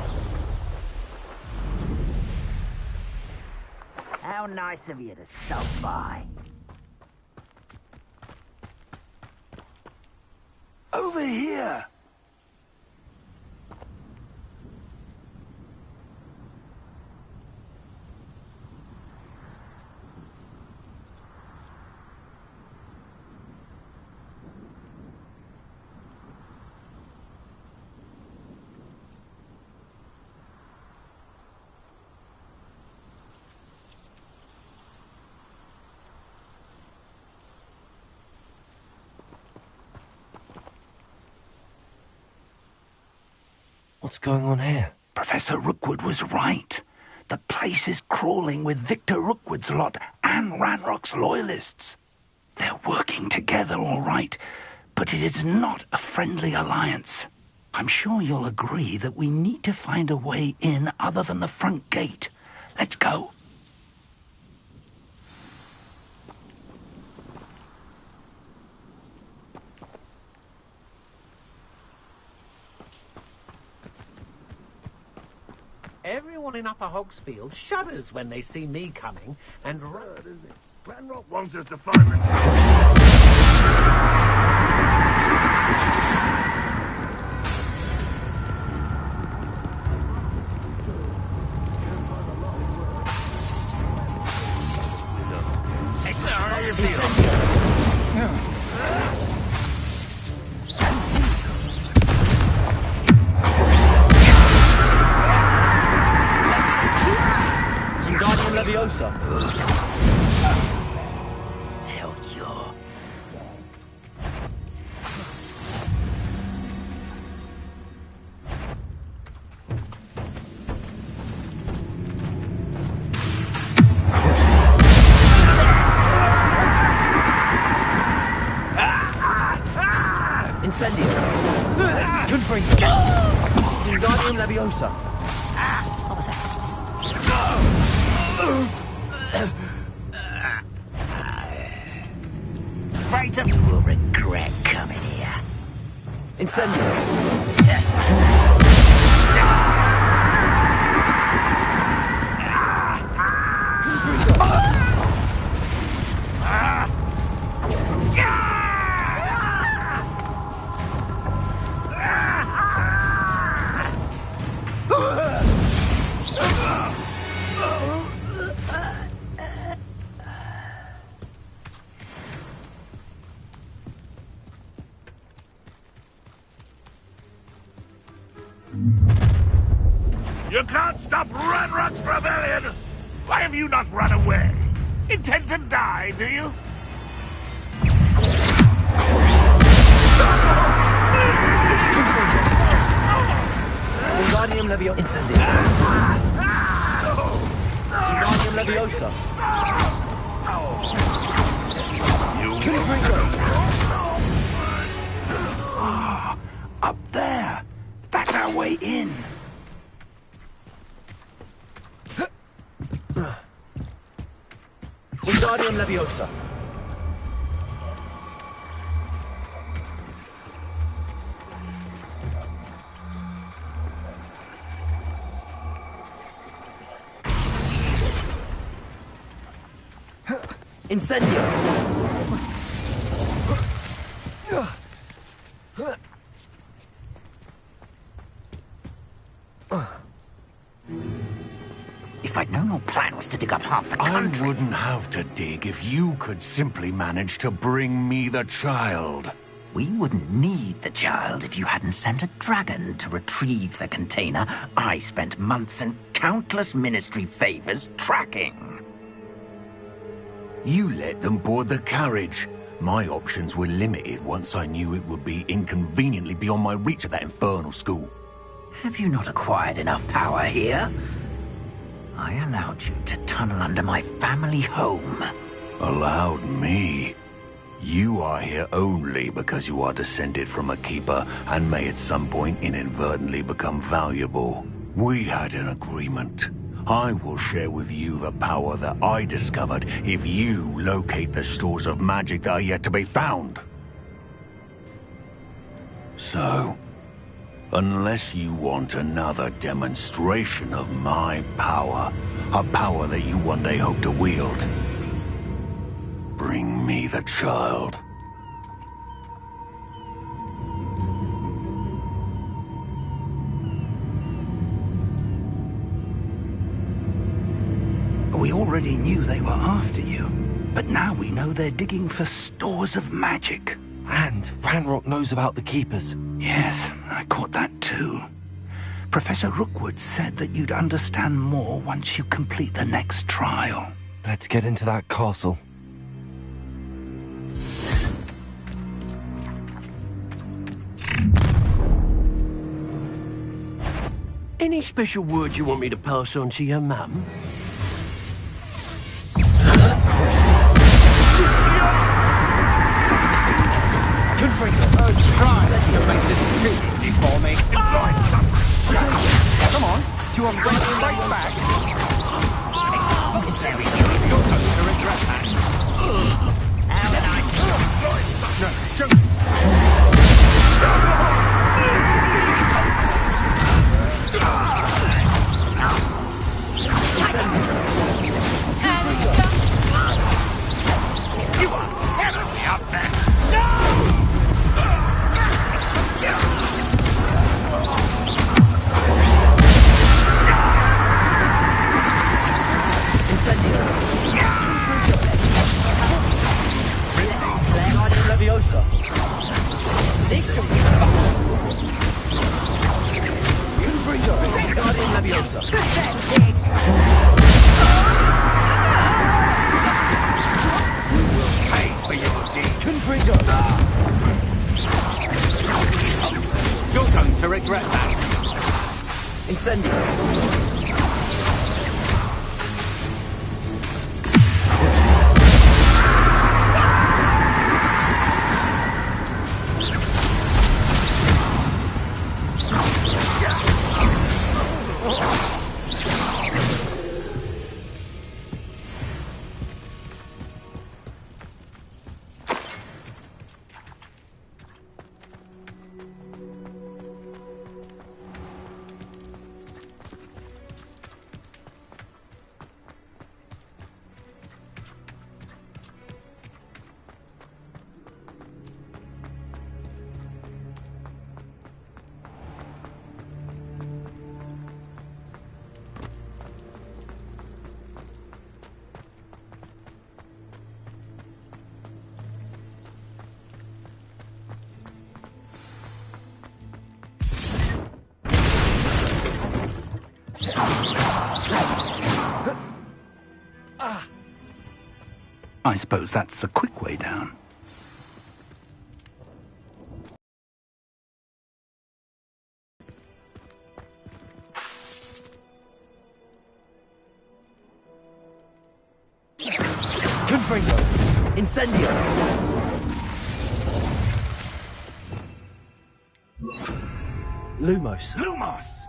How nice of you to stop by.
Over here!
What's going on here?
Professor Rookwood was right. The place is crawling with Victor Rookwood's lot and Ranrock's loyalists. They're working together, all right, but it is not a friendly alliance. I'm sure you'll agree that we need to find a way in other than the front gate. Let's go.
Everyone in Upper Hogsfield shudders when they see me coming, and
Ranrock wants us to find
Wingardium Leviosa.
Hell yeah.
Incendio. Confringo. Wingardium Leviosa.
What was that? Afraid you will regret coming here.
Incendio.
You can't stop Ranrock's rebellion! Why have you not run away? Intend to die, do you?
Wingardium Leviosa. Incendio. Wingardium Leviosa. Confringo.
Ah, up there. That's our way in.
Wingardium Leviosa. Incendio.
If I'd known your plan was to dig up half the country...
I wouldn't have to dig if you could simply manage to bring me the child.
We wouldn't need the child if you hadn't sent a dragon to retrieve the container I spent months and countless ministry favors tracking.
You let them board the carriage. My options were limited once I knew it would be inconveniently beyond my reach at that infernal school.
Have you not acquired enough power here? I allowed you to tunnel under my family home.
Allowed me? You are here only because you are descended from a keeper and may at some point inadvertently become valuable. We had an agreement. I will share with you the power that I discovered if you locate the stores of magic that are yet to be found. So,
Unless you want another demonstration of my power, a power that you one day hope to wield. Bring me the child. We already knew they were after you, but now we know they're digging for stores of magic.
And Ranrock knows about the Keepers.
Yes, I caught that too. Professor Rookwood said that you'd understand more once you complete the next trial.
Let's get into that castle.
Any special word you want me to pass on to your mum?
Try to make this too easy for me. Enjoy some shut. Come on, do you want to bring it straight back? There we go. You're going to regret that. How nice. No, don't.
You are terribly up there.
Leviosa.
This could be
Guardian Leviosa.
You will pay for your deed.
Confringo.
You're going to regret that.
Incendio.
I suppose that's the quick way down.
Confringo. Incendio. Lumos.
Lumos!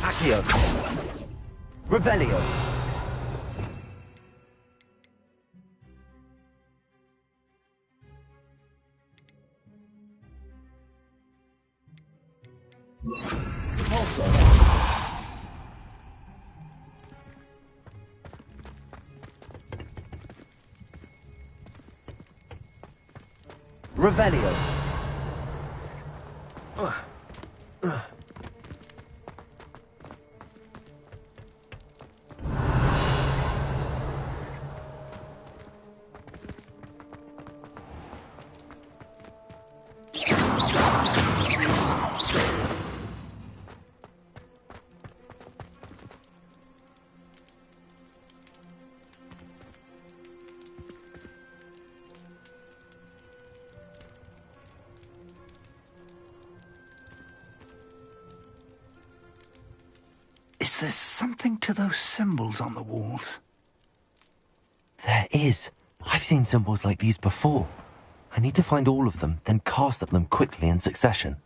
Accio. Revelio. Also. Revelio.
Is there something to those symbols on the walls?
There is. I've seen symbols like these before. I need to find all of them, then cast at them quickly in succession.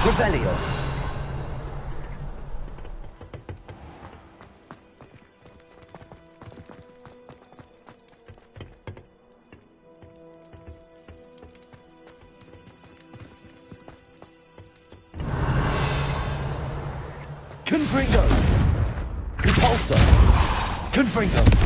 Revelio. Confringo. Repulsor. Confringo.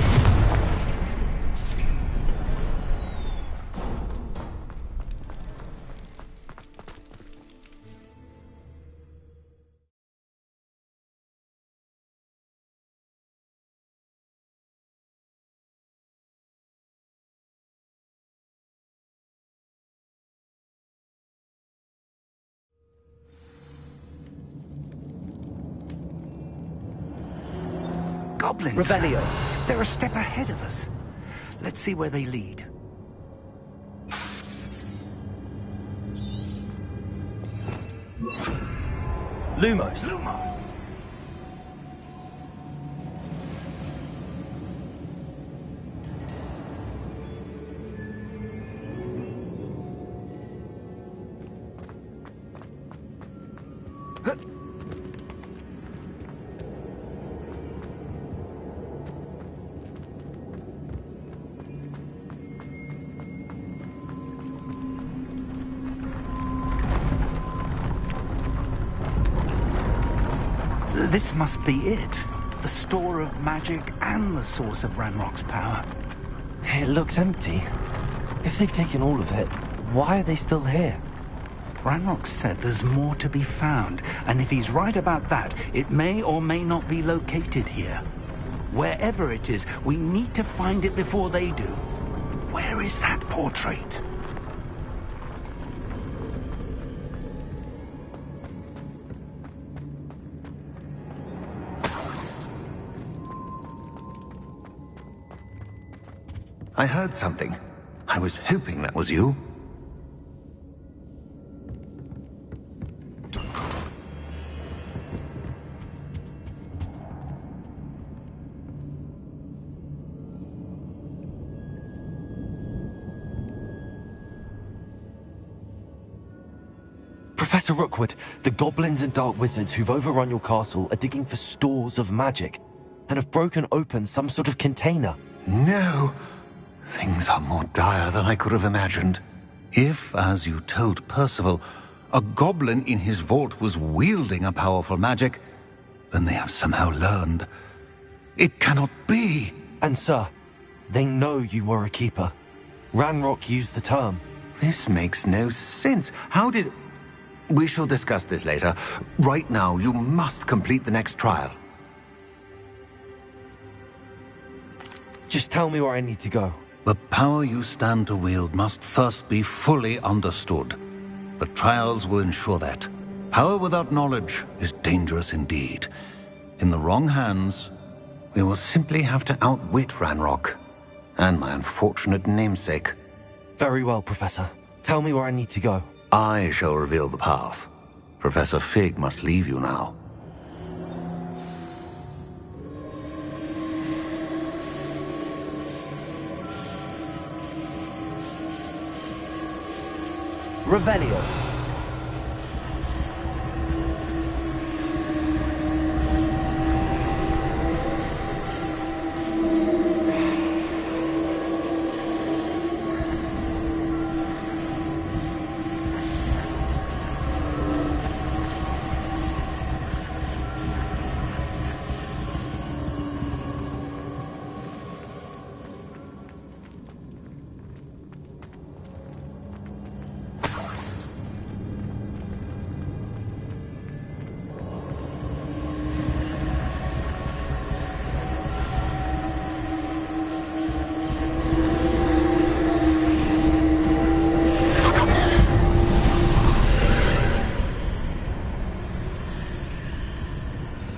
Goblins.
Revelio.
They're a step ahead of us. Let's see where they lead.
Lumos.
Lumos. This must be it. The store of magic and the source of Ranrock's power.
It looks empty. If they've taken all of it, why are they still here?
Ranrock said there's more to be found, and if he's right about that, it may or may not be located here. Wherever it is, we need to find it before they do. Where is that portrait?
I heard something. I was hoping that was you.
Professor Rookwood, the goblins and dark wizards who've overrun your castle are digging for stores of magic and have broken open some sort of container.
No! Things are more dire than I could have imagined. If, as you told Percival, a goblin in his vault was wielding a powerful magic, then they have somehow learned. It cannot be!
And sir, they know you were a keeper. Ranrock used the term.
This makes no sense. How did... We shall discuss this later. Right now, you must complete the next trial.
Just tell me where I need to go.
The power you stand to wield must first be fully understood. The trials will ensure that. Power without knowledge is dangerous indeed. In the wrong hands, we will simply have to outwit Ranrock and my unfortunate namesake.
Very well, Professor. Tell me where I need to go.
I shall reveal the path. Professor Fig must leave you now.
Revelio.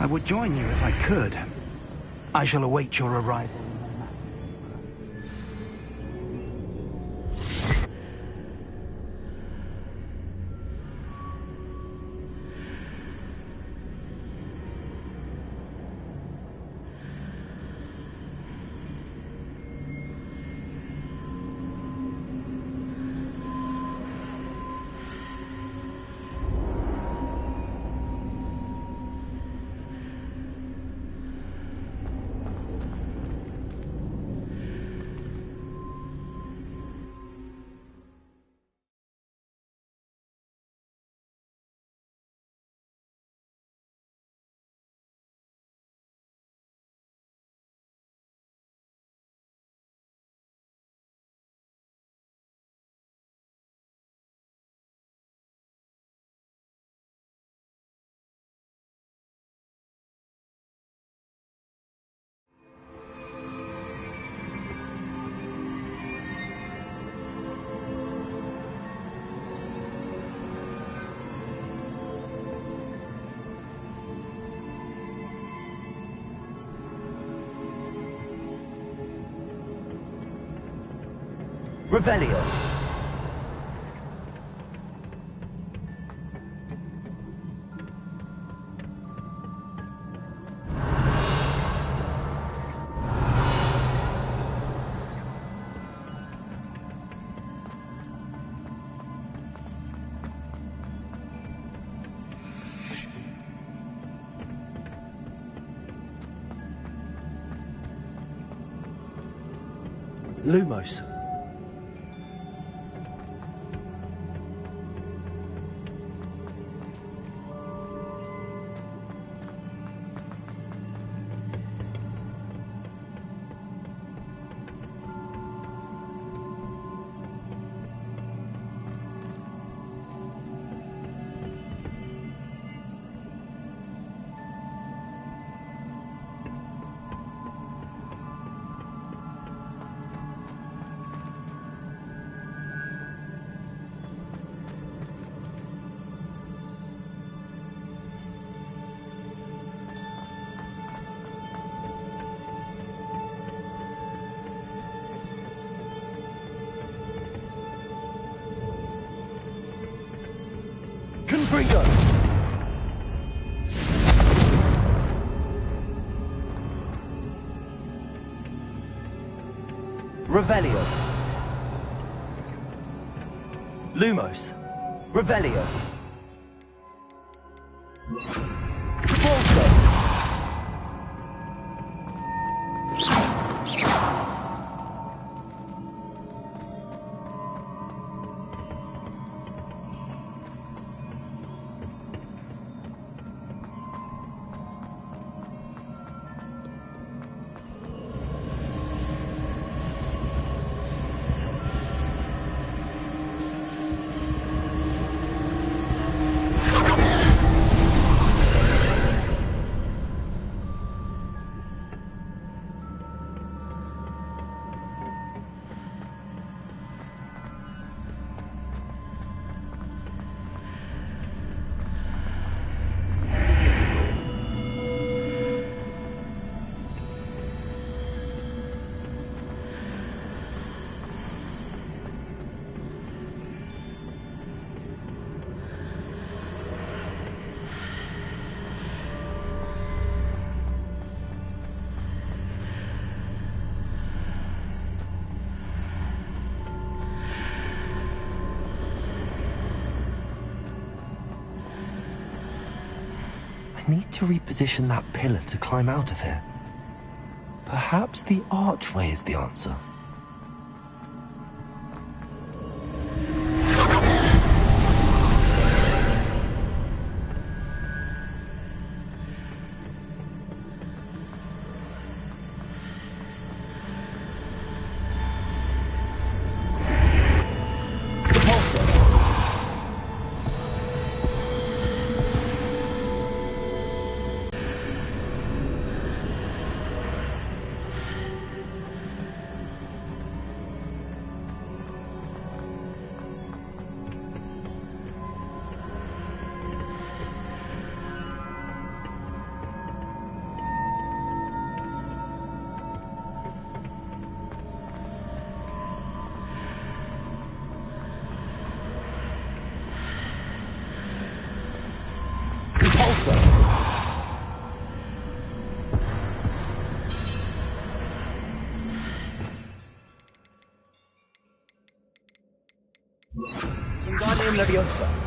I would join you if I could. I shall await your arrival.
Revelio.
Lumos.
Confringo. Revelio. Lumos. Revelio. Balsa.
I need to reposition that pillar to climb out of here. Perhaps the archway is the answer.
Wingardium Leviosa.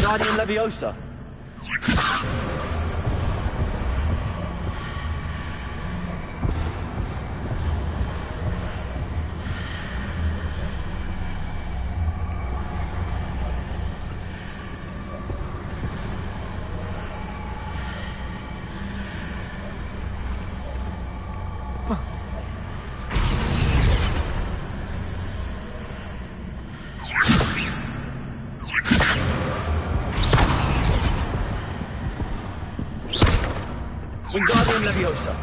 Wingardium Leviosa. Wingardium Leviosa.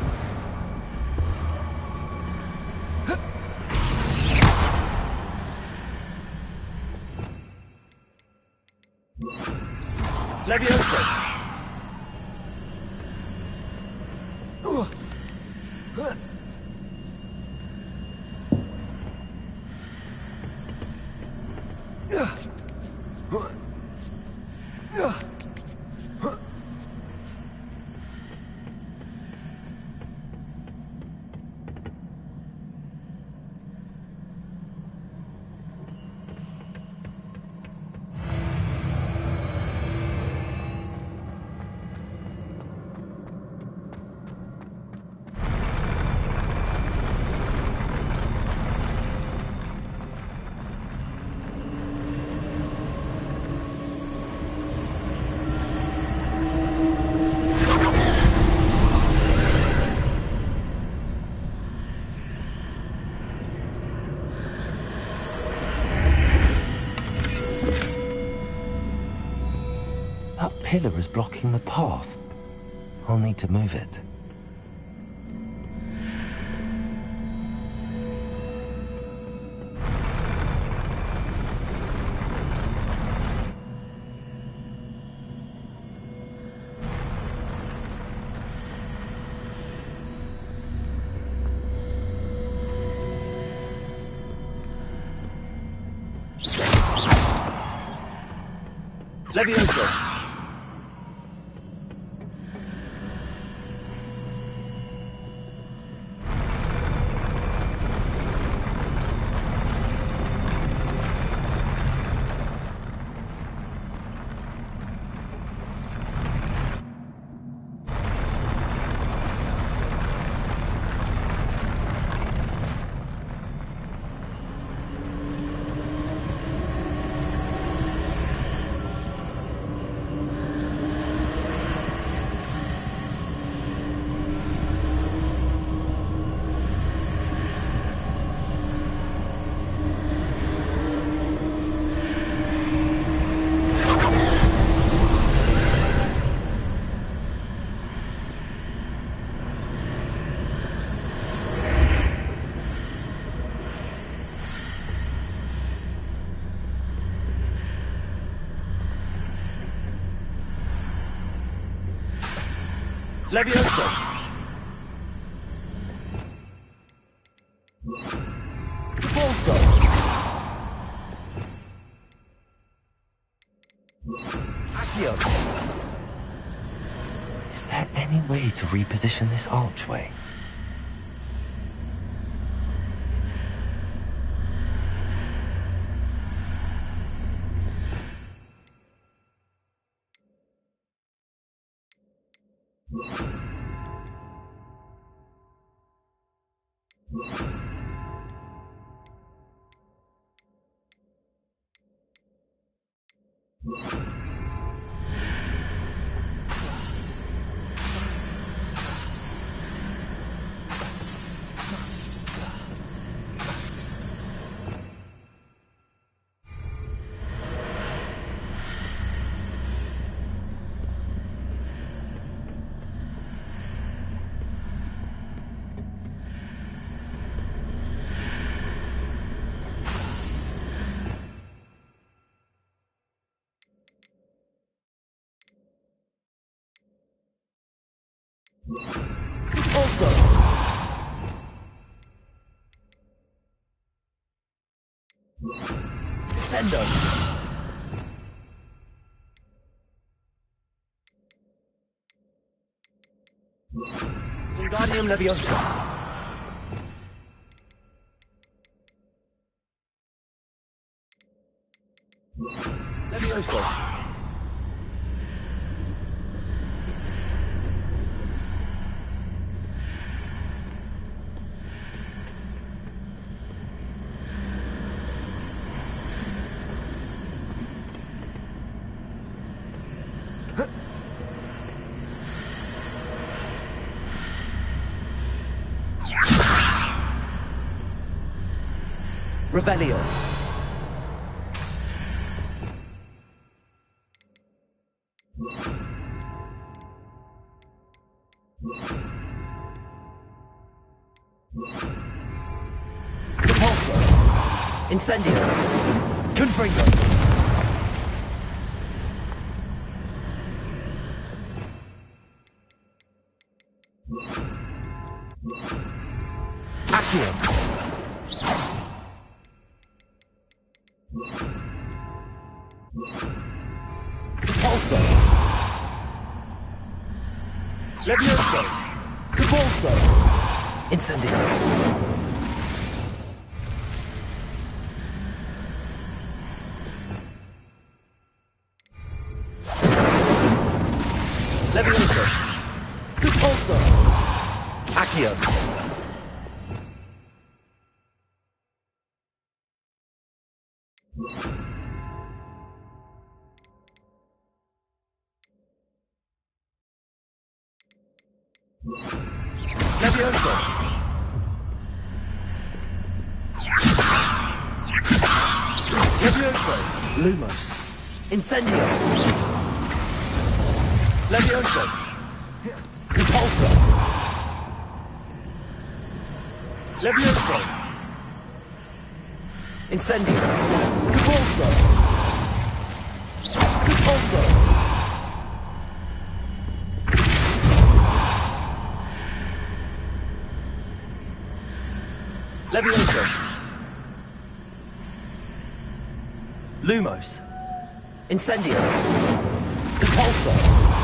Leviosa.
That pillar is blocking the path. I'll need to move it.
Leviosa. Leviosa. Balso. Accio.
Is there any way to reposition this archway?
Also. Descendo. Wingardium Leviosa. Leviosa.
Revelio.
Repulsor.
Incendio.
Confringo. Accio. Repulsor. Levioso. Repulsor.
Incendio.
Levioso. Repulsor.
Accio.
Levioso. Levioso.
Lumos. Incendio.
Levioso. Repulsor. Levioso.
Incendio.
Repulsor. Repulsor.
Levioso. Lumos. Incendio.
Repulsor.